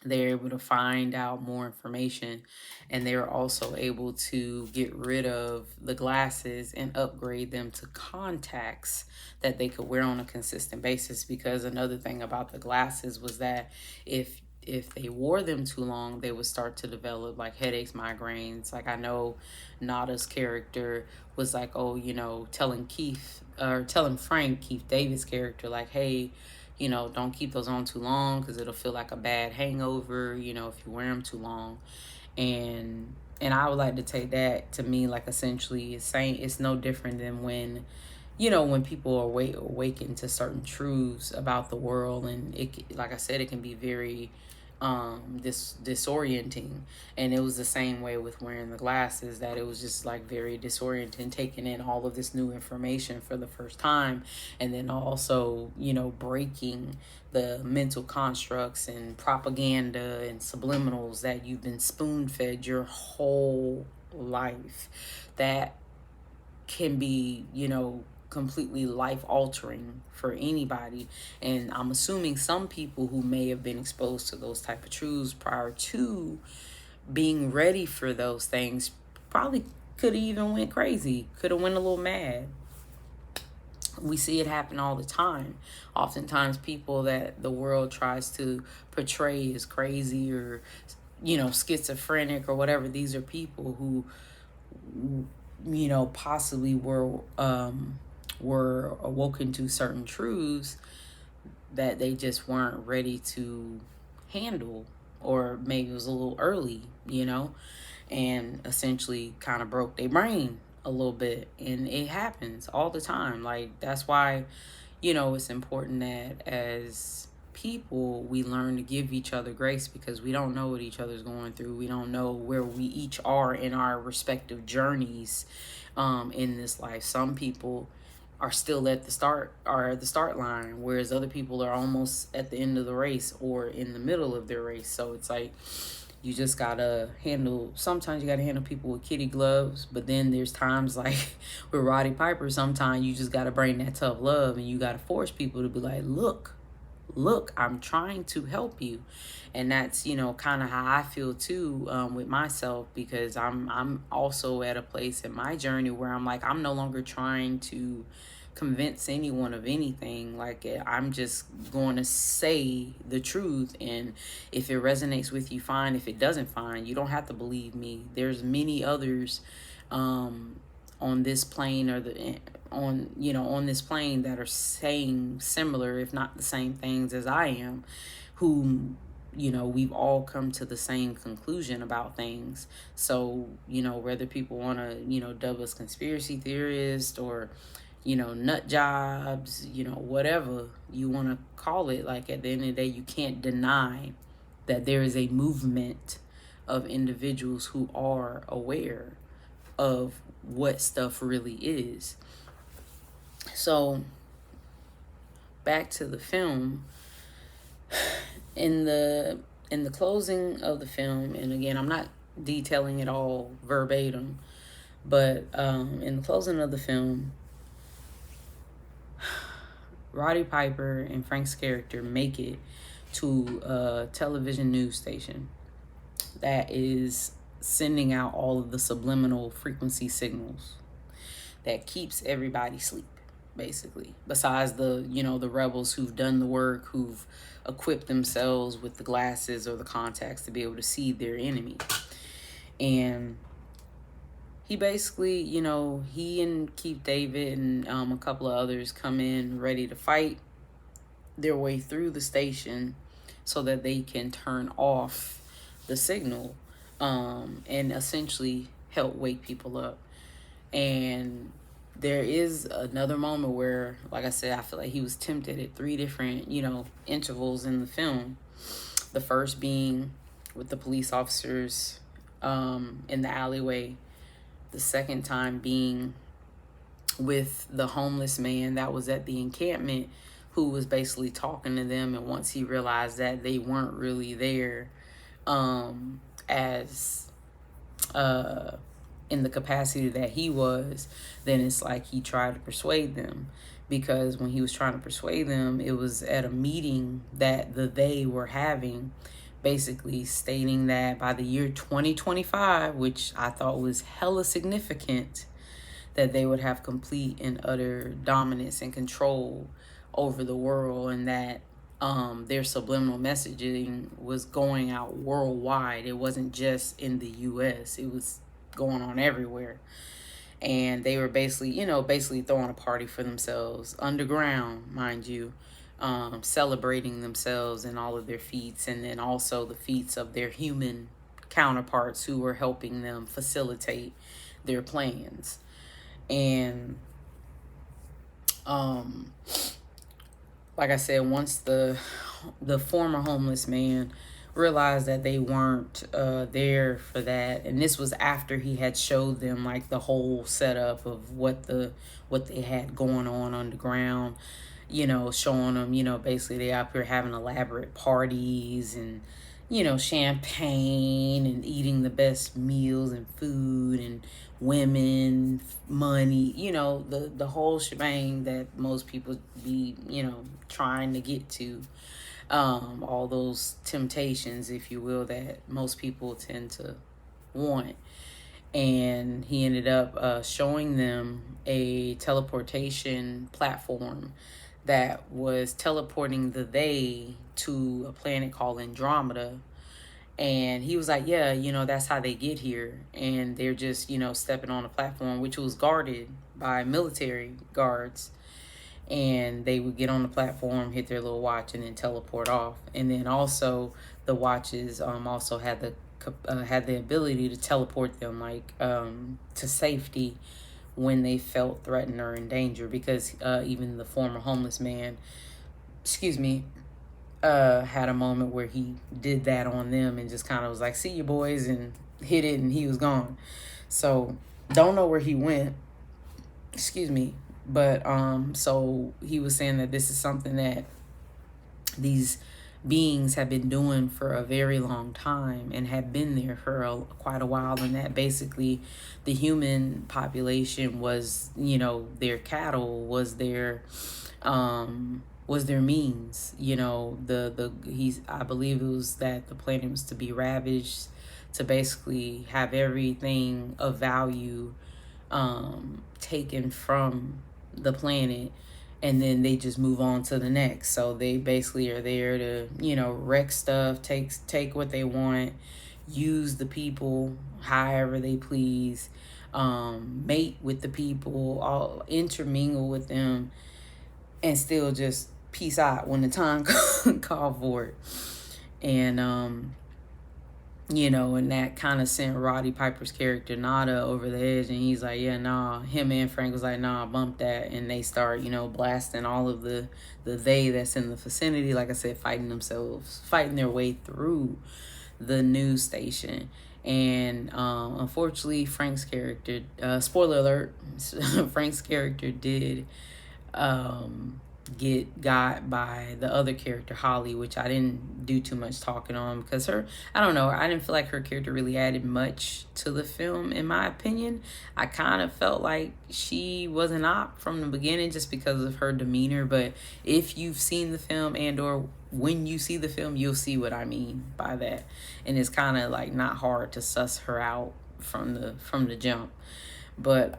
they're able to find out more information, and they were also able to get rid of the glasses and upgrade them to contacts that they could wear on a consistent basis. Because another thing about the glasses was that if they wore them too long, they would start to develop like headaches, migraines. Like, I know Nada's character was like, oh, telling Frank, Keith David's character, like, hey, don't keep those on too long, because it'll feel like a bad hangover, if you wear them too long. And I would like to take that to mean, like, essentially it's saying it's no different than when, when people are awakened to certain truths about the world. And it, like I said, it can be very disorienting. And it was the same way with wearing the glasses, that it was just like very disorienting, taking in all of this new information for the first time, and then also breaking the mental constructs and propaganda and subliminals that you've been spoon-fed your whole life, that can be completely life altering for anybody. And I'm assuming some people who may have been exposed to those type of truths prior to being ready for those things probably could have even went crazy, could have went a little mad. We see it happen all the time. Oftentimes people that the world tries to portray as crazy or schizophrenic or whatever, these are people who possibly were awoken to certain truths that they just weren't ready to handle, or maybe it was a little early, and essentially kind of broke their brain a little bit. And it happens all the time. Like, that's why it's important that as people we learn to give each other grace, because we don't know what each other's going through. We don't know where we each are in our respective journeys in this life. Some people are still at the start line, whereas other people are almost at the end of the race or in the middle of their race. So it's like, you just gotta sometimes you gotta handle people with kitty gloves. But then there's times like with Roddy Piper, sometimes you just gotta bring that tough love, and you gotta force people to be like, look, I'm trying to help you. And that's kind of how I feel too, with myself, because I'm also at a place in my journey where I'm like, I'm no longer trying to convince anyone of anything. Like, I'm just going to say the truth, and if it resonates with you, fine. If it doesn't, fine. You don't have to believe me. There's many others on this plane, or the on on this plane, that are saying similar, if not the same things as I am, who we've all come to the same conclusion about things. So whether people want to dub us conspiracy theorists, or nut jobs, whatever you want to call it, like, at the end of the day, you can't deny that there is a movement of individuals who are aware of what stuff really is. So back to the film. In the closing of the film, and again, I'm not detailing it all verbatim, but in the closing of the film, Roddy Piper and Frank's character make it to a television news station that is sending out all of the subliminal frequency signals that keeps everybody asleep, basically, besides the the rebels who've done the work, who've equipped themselves with the glasses or the contacts to be able to see their enemy. And he basically, he and Keith David and a couple of others come in ready to fight their way through the station so that they can turn off the signal, and essentially help wake people up. And there is another moment where, like I said, I feel like he was tempted at 3 different, intervals in the film. The first being with the police officers in the alleyway. The second time being with the homeless man that was at the encampment, who was basically talking to them. And once he realized that they weren't really there as in the capacity that he was, then it's like he tried to persuade them. Because when he was trying to persuade them, it was at a meeting that they were having, basically stating that by the year 2025, which I thought was hella significant, that they would have complete and utter dominance and control over the world, and that their subliminal messaging was going out worldwide. It wasn't just in the US, it was going on everywhere. And they were basically throwing a party for themselves, underground, mind you, celebrating themselves and all of their feats, and then also the feats of their human counterparts who were helping them facilitate their plans. And like I said, once the former homeless man realized that they weren't there for that, and this was after he had showed them like the whole setup of what they had going on underground, showing them, basically they up here having elaborate parties and champagne and eating the best meals and food and women, money, the whole shebang that most people be trying to get to. All those temptations, if you will, that most people tend to want. And he ended up showing them a teleportation platform that was teleporting they to a planet called Andromeda. And he was like, yeah, that's how they get here. And they're just, stepping on a platform, which was guarded by military guards. And they would get on the platform, hit their little watch, and then teleport off. And then also the watches also had the ability to teleport them to safety when they felt threatened or in danger. Because even the former homeless man, had a moment where he did that on them and just kind of was like, see you boys, and hit it, and he was gone. So don't know where he went. But so he was saying that this is something that these beings have been doing for a very long time and have been there for quite a while, and that basically the human population was, their cattle, was their means. I believe it was that the planet was to be ravaged, to basically have everything of value taken from the planet, and then they just move on to the next. So they basically are there to, wreck stuff, take what they want, use the people however they please, mate with the people, all intermingle with them, and still just peace out when the time called for it. And and that kind of sent Roddy Piper's character Nada over the edge, and he's like, yeah, nah. Him and Frank was like, nah, bump that, and they start, blasting all of the they that's in the vicinity, like I said, fighting their way through the news station. And unfortunately, Frank's character, spoiler alert, Frank's character did get got by the other character, Holly, which I didn't do too much talking on because I don't know, I didn't feel like her character really added much to the film, in my opinion. I kind of felt like she was an op from the beginning just because of her demeanor, but if you've seen the film and or when you see the film, you'll see what I mean by that. And it's kind of like not hard to suss her out from the jump. But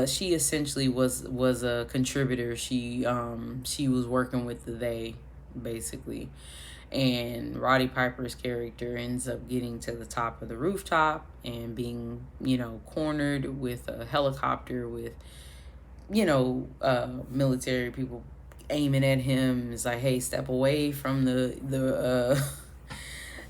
she essentially was a contributor. She was working with the they, basically. And Roddy Piper's character ends up getting to the top of the rooftop and being, cornered with a helicopter with, military people aiming at him. It's like, hey, step away from the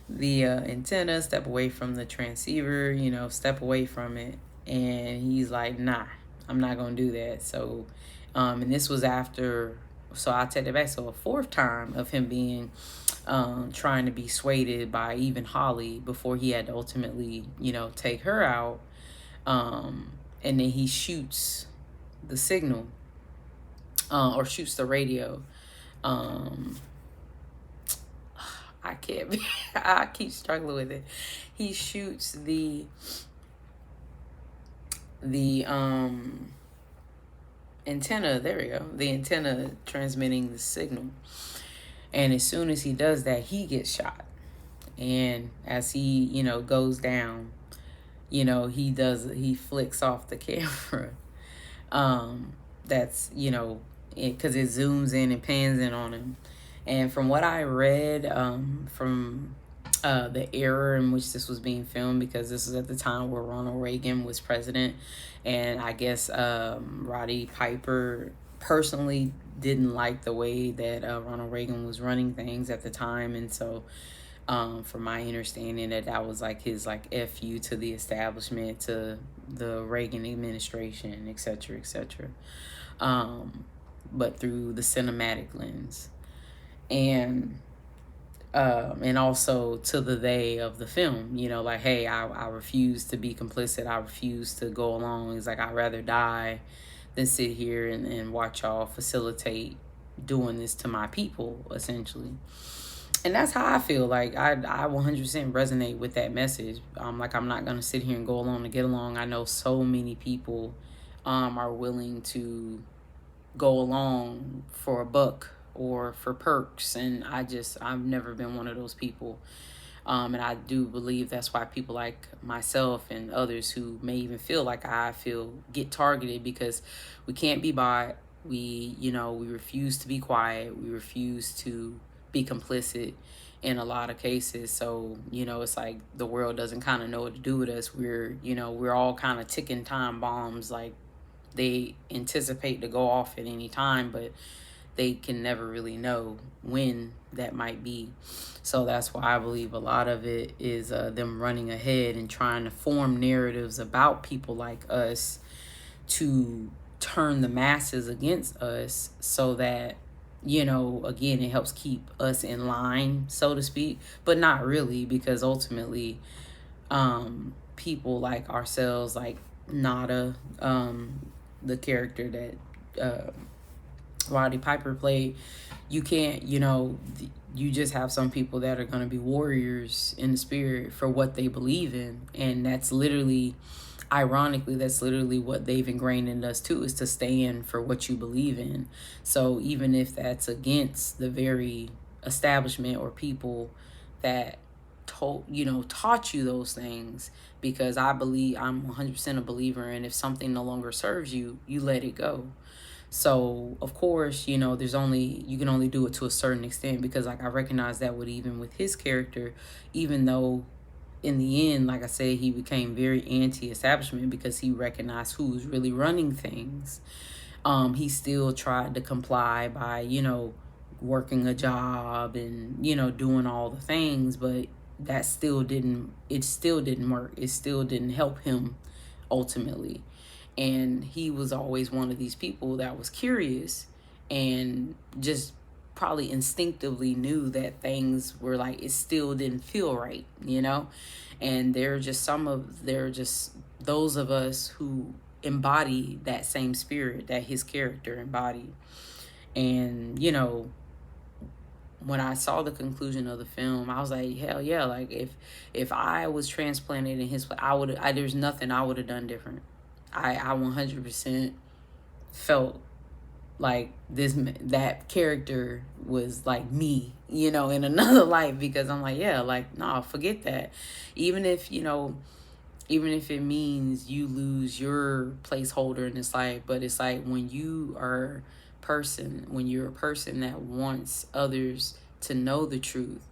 antenna, step away from the transceiver, step away from it. And he's like, nah, I'm not gonna do that. So and this was after, so I'll take it back, so a fourth time of him being trying to be swayed by even Holly before he had to ultimately, take her out. And then he shoots the signal, or shoots the radio. I can't be, I keep struggling with it. He shoots the antenna, there we go, the antenna transmitting the signal. And as soon as he does that, he gets shot. And as he, goes down, he flicks off the camera. That's, because it zooms in and pans in on him. And from what I read, from the era in which this was being filmed, because this is at the time where Ronald Reagan was president, and I guess Roddy Piper personally didn't like the way that Ronald Reagan was running things at the time, and so from my understanding, that was like his FU to the establishment, to the Reagan administration, etc., etc. But through the cinematic lens. And also to the they of the film, like, hey, I refuse to be complicit. I refuse to go along. It's like, I'd rather die than sit here and watch y'all facilitate doing this to my people, essentially. And that's how I feel. Like, I 100% resonate with that message. I'm not going to sit here and go along to get along. I know so many people are willing to go along for a buck or for perks, and I've never been one of those people. And I do believe that's why people like myself and others who may even feel like I feel get targeted, because we can't be bought. We refuse to be quiet. We refuse to be complicit in a lot of cases. So, it's like the world doesn't kind of know what to do with us. We're all kind of ticking time bombs. Like, they anticipate to go off at any time, but they can never really know when that might be. So that's why I believe a lot of it is them running ahead and trying to form narratives about people like us to turn the masses against us, so that, again, it helps keep us in line, so to speak, but not really, because ultimately people like ourselves, like Nada, the character that Roddy Piper played, you can't, you just have some people that are going to be warriors in the spirit for what they believe in. And that's literally, ironically, that's literally what they've ingrained in us too, is to stand for what you believe in. So even if that's against the very establishment or people that taught you those things, because I'm 100% a believer in, if something no longer serves you, you let it go. So of course, you know, you can only do it to a certain extent, because like I recognize that with even with his character, even though in the end, like I said, he became very anti-establishment because he recognized who was really running things. He still tried to comply by, you know, working a job and, you know, doing all the things, but it still didn't work. It still didn't help him ultimately. And he was always one of these people that was curious and just probably instinctively knew that things were like, it still didn't feel right, you know? And there are just those of us who embody that same spirit that his character embodied. And, you know, when I saw the conclusion of the film, I was like, hell yeah! Like if I was transplanted in his, there's nothing I would have done different. I 100% felt like that character was like me, you know, in another life, because I'm like, yeah, like, nah, forget that. Even if, you know, even if it means you lose your placeholder in this life, but it's like when you're a person that wants others to know the truth,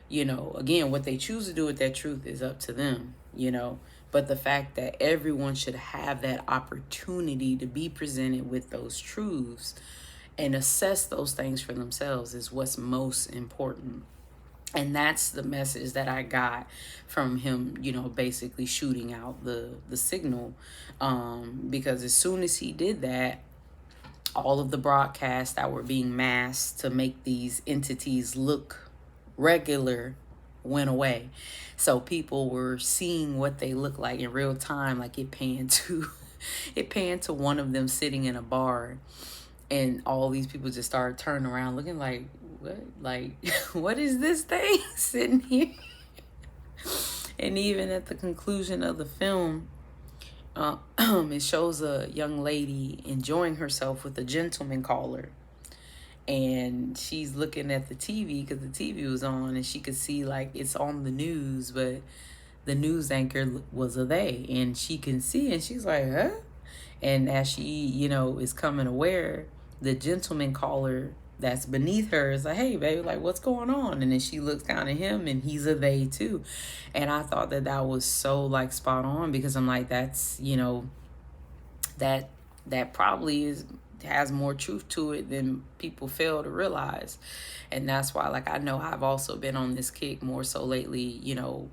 you know, again, what they choose to do with that truth is up to them, you know. But the fact that everyone should have that opportunity to be presented with those truths and assess those things for themselves is what's most important. And that's the message that I got from him, you know, basically shooting out the signal. Because as soon as he did that, all of the broadcasts that were being masked to make these entities look regular went away. So people were seeing what they look like in real time. Like it panned to one of them sitting in a bar, and all these people just started turning around looking like, what, like, what is this thing sitting here? And even at the conclusion of the film, it shows a young lady enjoying herself with a gentleman caller, and she's looking at the TV because the TV was on, and she could see like it's on the news, but the news anchor was a they, and she can see, and she's like, huh? And as she, you know, is coming aware, the gentleman caller that's beneath her is like, hey, baby, like, what's going on? And then she looks down at him, and he's a they too. And I thought that was so like spot on, because I'm like, that's, you know, that probably has more truth to it than people fail to realize. And that's why, like, I know I've also been on this kick more so lately, you know,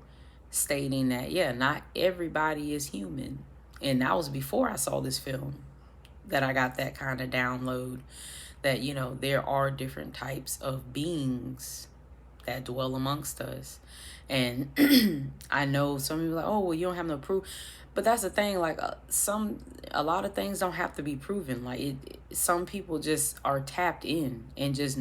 stating that, yeah, not everybody is human. And that was before I saw this film that I got that kind of download that, you know, there are different types of beings that dwell amongst us. And I know some people are like, oh, well, you don't have no proof. But that's the thing, like, a lot of things don't have to be proven. Like, some people just are tapped in and just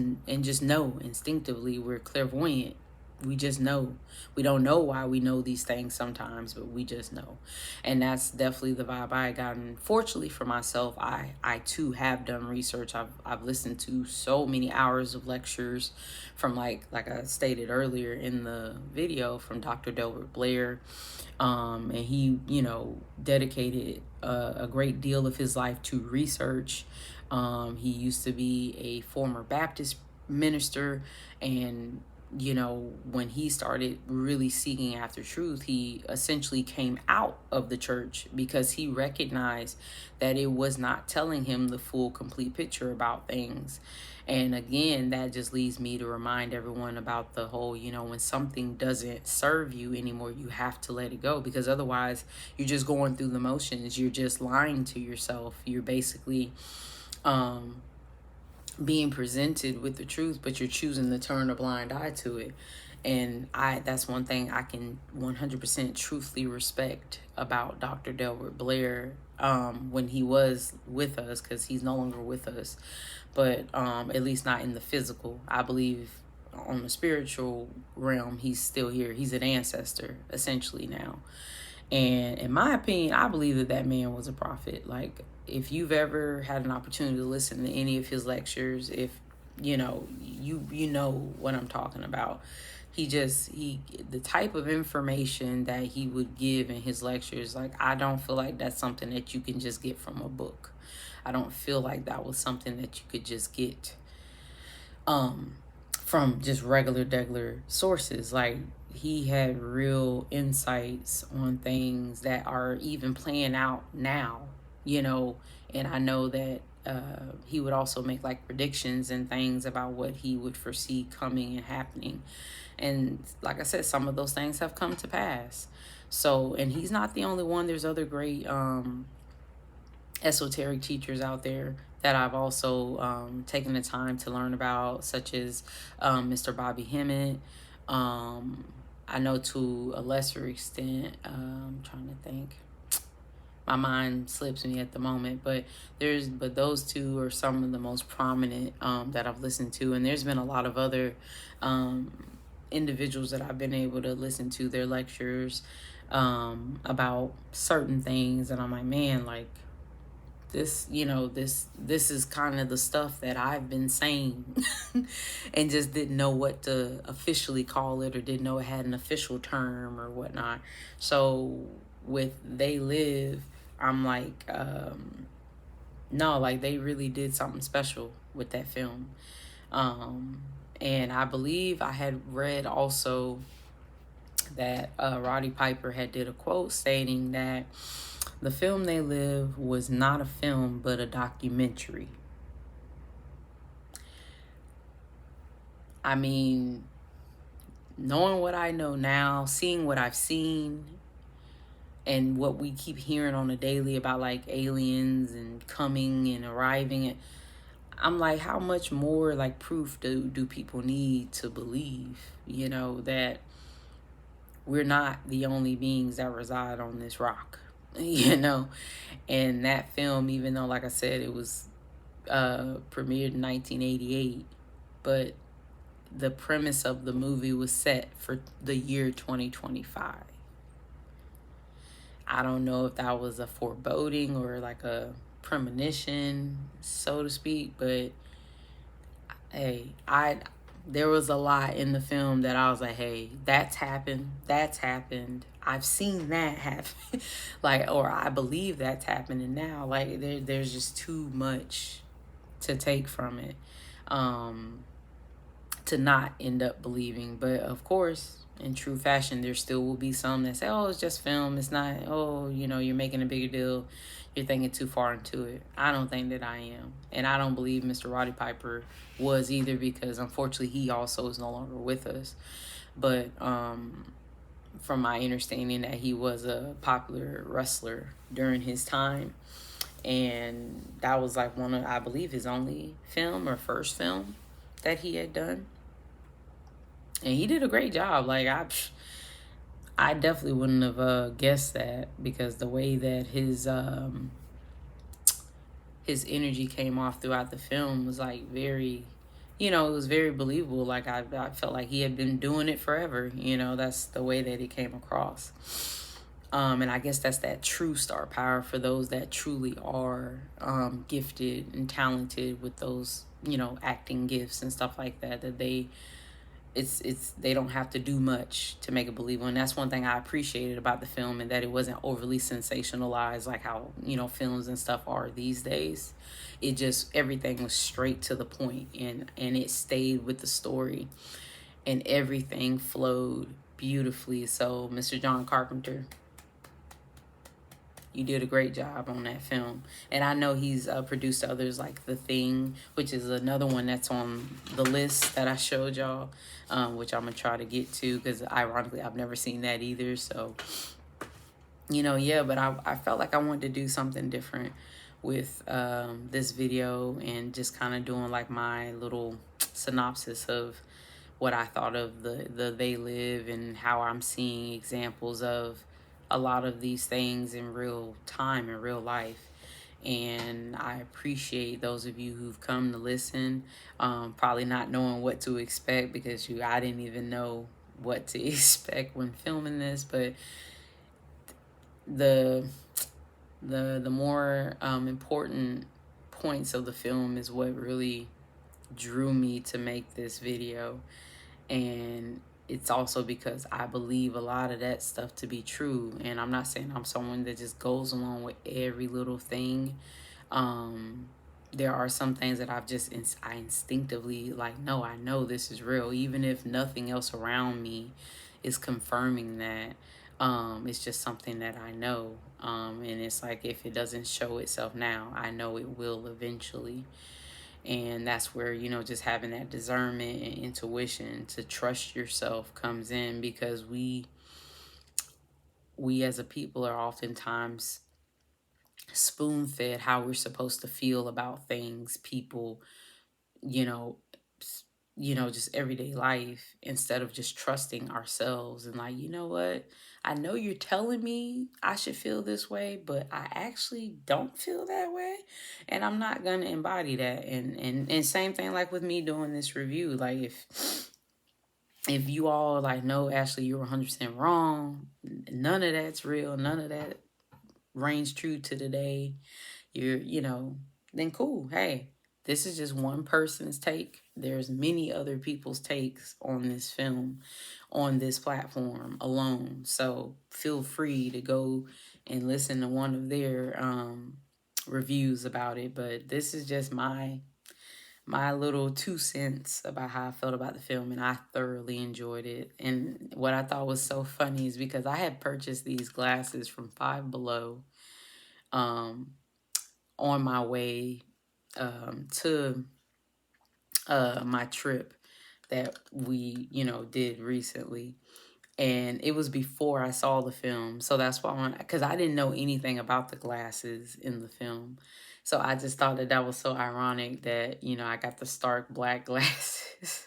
know instinctively. We're clairvoyant. We just know. We don't know why we know these things sometimes, but we just know. And that's definitely the vibe I got. And fortunately for myself, I too have done research. I've listened to so many hours of lectures from, like I stated earlier in the video, from Dr. Delbert Blair. And he, you know, dedicated a great deal of his life to research. He used to be a former Baptist minister, and you know, when he started really seeking after truth, he essentially came out of the church because he recognized that it was not telling him the full, complete picture about things. And again, that just leads me to remind everyone about the whole, you know, when something doesn't serve you anymore, you have to let it go, because otherwise you're just going through the motions. You're just lying to yourself. You're basically being presented with the truth, but you're choosing to turn a blind eye to it. And that's one thing I can 100% truthfully respect about Dr. Delbert Blair, when he was with us, because he's no longer with us, but at least not in the physical. I believe on the spiritual realm, he's still here. He's an ancestor, essentially, now. And in my opinion, I believe that man was a prophet. Like, if you've ever had an opportunity to listen to any of his lectures, if you know, you know what I'm talking about. The type of information that he would give in his lectures, like, I don't feel like that's something that you can just get from a book. I don't feel like that was something that you could just get from just regular sources. Like, he had real insights on things that are even playing out now, and I know that he would also make like predictions and things about what he would foresee coming and happening. And like I said, some of those things have come to pass. So, and he's not the only one. There's other great esoteric teachers out there that I've also taken the time to learn about, such as Mr. Bobby Hemmett. I know to a lesser extent, I'm trying to think. My mind slips me at the moment, but those two are some of the most prominent that I've listened to, and there's been a lot of other individuals that I've been able to listen to their lectures about certain things, and I'm like, man, like, this is kind of the stuff that I've been saying and just didn't know what to officially call it, or didn't know it had an official term or whatnot. So with They Live, I'm like, no, like, they really did something special with that film. And I believe I had read also that Roddy Piper had did a quote stating that the film They Live was not a film, but a documentary. I mean, knowing what I know now, seeing what I've seen, and what we keep hearing on a daily about like aliens and coming and arriving, I'm like, how much more like proof do people need to believe, that we're not the only beings that reside on this rock? And that film, even though, like I said, it was premiered in 1988, but the premise of the movie was set for the year 2025. I don't know if that was a foreboding or like a premonition, so to speak, but hey, there was a lot in the film that I was like, hey, that's happened. I've seen that happen. Like, or I believe that's happening now. Like, there's just too much to take from it to not end up believing. But of course, in true fashion, there still will be some that say, oh, it's just film. It's not, oh, you're making a bigger deal. You're thinking too far into it. I don't think that I am. And I don't believe Mr. Roddy Piper was either, because unfortunately he also is no longer with us. But from my understanding, that he was a popular wrestler during his time. And that was like one of, I believe, his only film or first film that he had done. And he did a great job. Like, I definitely wouldn't have guessed that, because the way that his energy came off throughout the film was like very, it was very believable. Like, I felt like he had been doing it forever. That's the way that it came across. And I guess that's that true star power for those that truly are gifted and talented with those, acting gifts and stuff like that, that they don't have to do much to make it believable. And that's one thing I appreciated about the film, and that it wasn't overly sensationalized like how, films and stuff are these days. It just, everything was straight to the point, and it stayed with the story, and everything flowed beautifully. So Mr. John Carpenter, you did a great job on that film. And I know he's produced others like The Thing, which is another one that's on the list that I showed y'all, which I'm going to try to get to, because ironically, I've never seen that either. So, yeah, but I felt like I wanted to do something different with this video, and just kind of doing like my little synopsis of what I thought of the They Live, and how I'm seeing examples of a lot of these things in real time, in real life. And I appreciate those of you who've come to listen, probably not knowing what to expect, because I didn't even know what to expect when filming this. But the more important points of the film is what really drew me to make this video. And it's also because I believe a lot of that stuff to be true. And I'm not saying I'm someone that just goes along with every little thing. Um, there are some things that I instinctively like, no, I know this is real, even if nothing else around me is confirming that. It's just something that I know. And it's like, if it doesn't show itself now, I know it will eventually. And that's where, just having that discernment and intuition to trust yourself comes in, because we as a people are oftentimes spoon fed how we're supposed to feel about things, people, you know, just everyday life, instead of just trusting ourselves and like, you know what? I know you're telling me I should feel this way, but I actually don't feel that way, and I'm not gonna embody that. And same thing like with me doing this review. Like, if you all like, no, Ashley, you're 100% wrong. None of that's real. None of that reigns true to today. Then cool. Hey, this is just one person's take. There's many other people's takes on this film on this platform alone. So feel free to go and listen to one of their reviews about it. But this is just my little 2 cents about how I felt about the film, and I thoroughly enjoyed it. And what I thought was so funny is because I had purchased these glasses from Five Below um, on my way to my trip that we, did recently. And it was before I saw the film. So that's why, because I didn't know anything about the glasses in the film. So I just thought that was so ironic that, I got the stark black glasses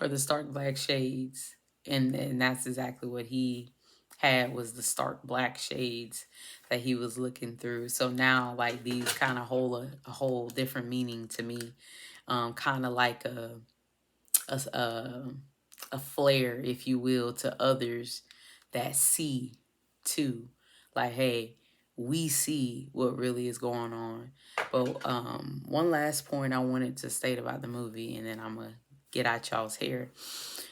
or the stark black shades. And that's exactly what he had, was the stark black shades that he was looking through. So now, like, these kind of hold a whole different meaning to me. Kind of like a a flare, if you will, to others that see too. Like, hey, we see what really is going on. But one last point I wanted to state about the movie, and then I'm gonna get out y'all's hair,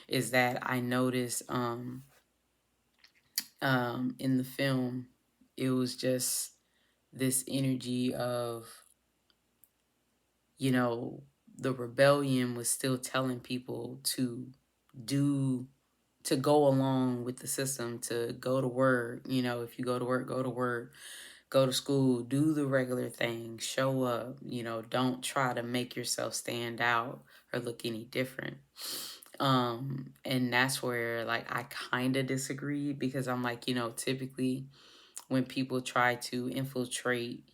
is that I noticed in the film, it was just this energy of, the rebellion was still telling people do to go along with the system, to go to work. If you go to work, go to school, do the regular thing, show up. Don't try to make yourself stand out or look any different. And that's where, like, I kind of disagree, because I'm like, typically when people try to infiltrate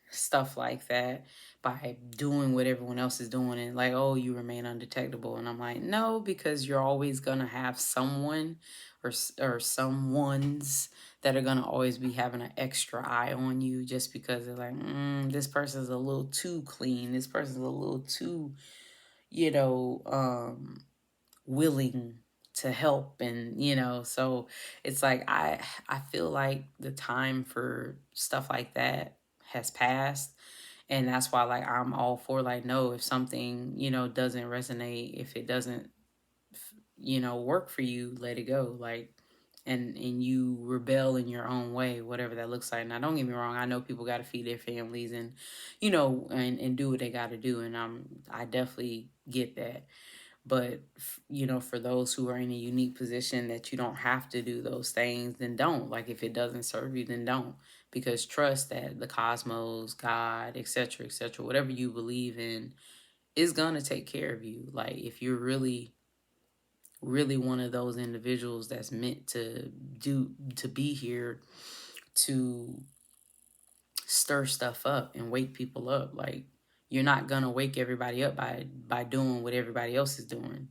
stuff like that by doing what everyone else is doing, and like, oh, you remain undetectable, and I'm like, no, because you're always gonna have someone or someone's that are gonna always be having an extra eye on you, just because they're like, this person's a little too clean, this person's a little too, you know um willing to help. And so it's like, I feel like the time for stuff like that has passed. And that's why, like, I'm all for, like, no, if something doesn't resonate, if it doesn't work for you, let it go. Like, and you rebel in your own way, whatever that looks like. Now, don't get me wrong, I know people got to feed their families, and and do what they got to do, and I definitely get that. But for those who are in a unique position that you don't have to do those things, then don't. Like, if it doesn't serve you, then don't. Because trust that the cosmos, God, etc., whatever you believe in, is gonna take care of you. Like, if you're really really one of those individuals that's meant to be here to stir stuff up and wake people up, like, you're not gonna wake everybody up by doing what everybody else is doing.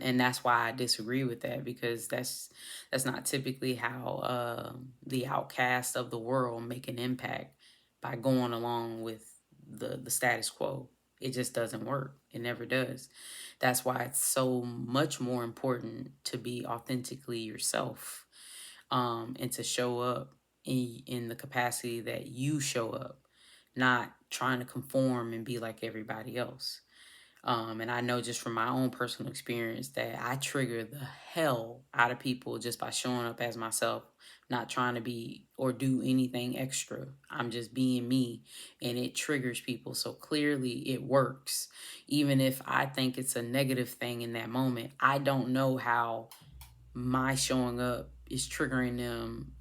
And that's why I disagree with that, because that's not typically how the outcast of the world make an impact, by going along with the status quo. It just doesn't work. It never does. That's why it's so much more important to be authentically yourself, and to show up in the capacity that you show up, not trying to conform and be like everybody else. And I know just from my own personal experience that I trigger the hell out of people just by showing up as myself, not trying to be or do anything extra. I'm just being me, and it triggers people. So clearly it works. Even if I think it's a negative thing in that moment, I don't know how my showing up is triggering them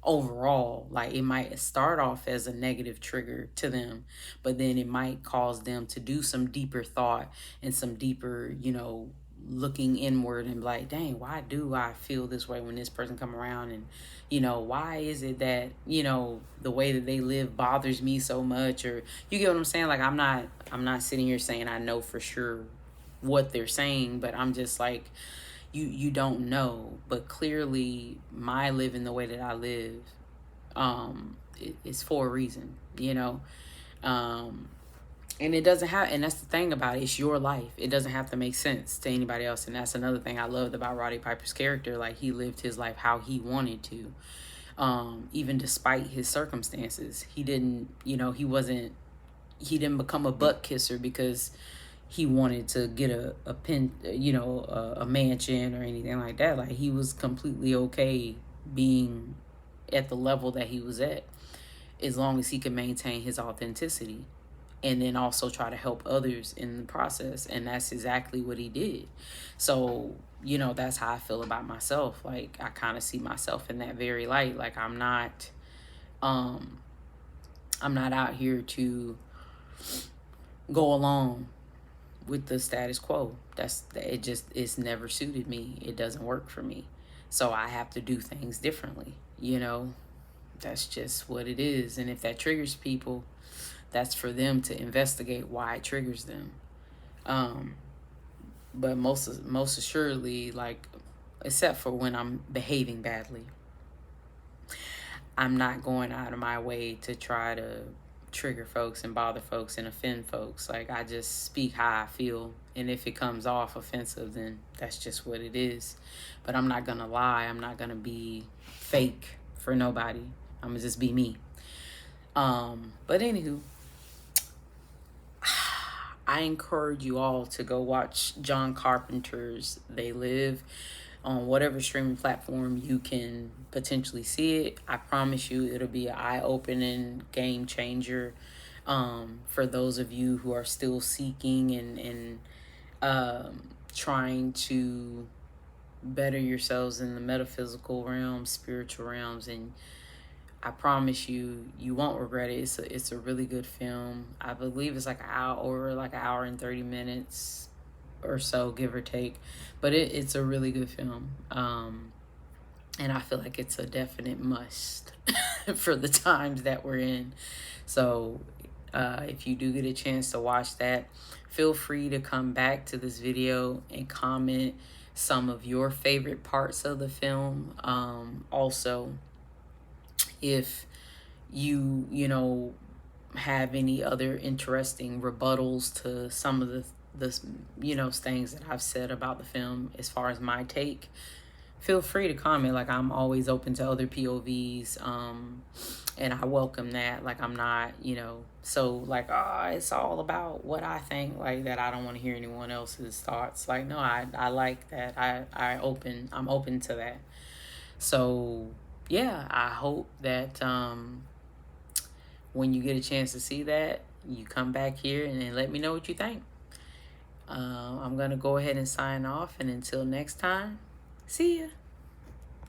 overall. Like, it might start off as a negative trigger to them, but then it might cause them to do some deeper thought and some deeper, looking inward and be like, dang, why do I feel this way when this person come around? And why is it that the way that they live bothers me so much? Or, you get what I'm saying? Like, I'm not sitting here saying I know for sure what they're saying, but I'm just like, you don't know. But clearly my living the way that I live, it's for a reason, and it doesn't have, and that's the thing about it, it's your life. It doesn't have to make sense to anybody else. And that's another thing I loved about Roddy Piper's character. Like, he lived his life how he wanted to, even despite his circumstances. He didn't, he didn't become a butt kisser because he wanted to get a pen, a mansion or anything like that. Like, he was completely okay being at the level that he was at, as long as he could maintain his authenticity and then also try to help others in the process. And that's exactly what he did. So, that's how I feel about myself. Like, I kind of see myself in that very light. Like, I'm not out here to go along with the status quo. It's never suited me. It doesn't work for me. So I have to do things differently. That's just what it is. And if that triggers people, that's for them to investigate why it triggers them. But most assuredly, like, except for when I'm behaving badly, I'm not going out of my way to try to trigger folks and bother folks and offend folks. Like, I just speak how I feel, and if it comes off offensive, then that's just what it is. But I'm not gonna lie. I'm not gonna be fake for nobody. I'm gonna just be me. But anywho, I encourage you all to go watch John Carpenter's They Live on whatever streaming platform you can potentially see it. I promise you it'll be an eye-opening game changer for those of you who are still seeking and trying to better yourselves in the metaphysical realms, spiritual realms. And I promise you, you won't regret it. It's a really good film. I believe it's like an hour and 30 minutes or so, give or take. But it's a really good film. And I feel like it's a definite must for the times that we're in. So if you do get a chance to watch that, feel free to come back to this video and comment some of your favorite parts of the film. Also, if you have any other interesting rebuttals to some of the things that I've said about the film as far as my take, feel free to comment. Like, I'm always open to other POVs, and I welcome that. Like, I'm not so like, it's all about what I think, like that I don't want to hear anyone else's thoughts. Like, no, I like that. I'm open to that. So yeah, I hope that when you get a chance to see that, you come back here and let me know what you think. I'm going to go ahead and sign off. And until next time, see ya.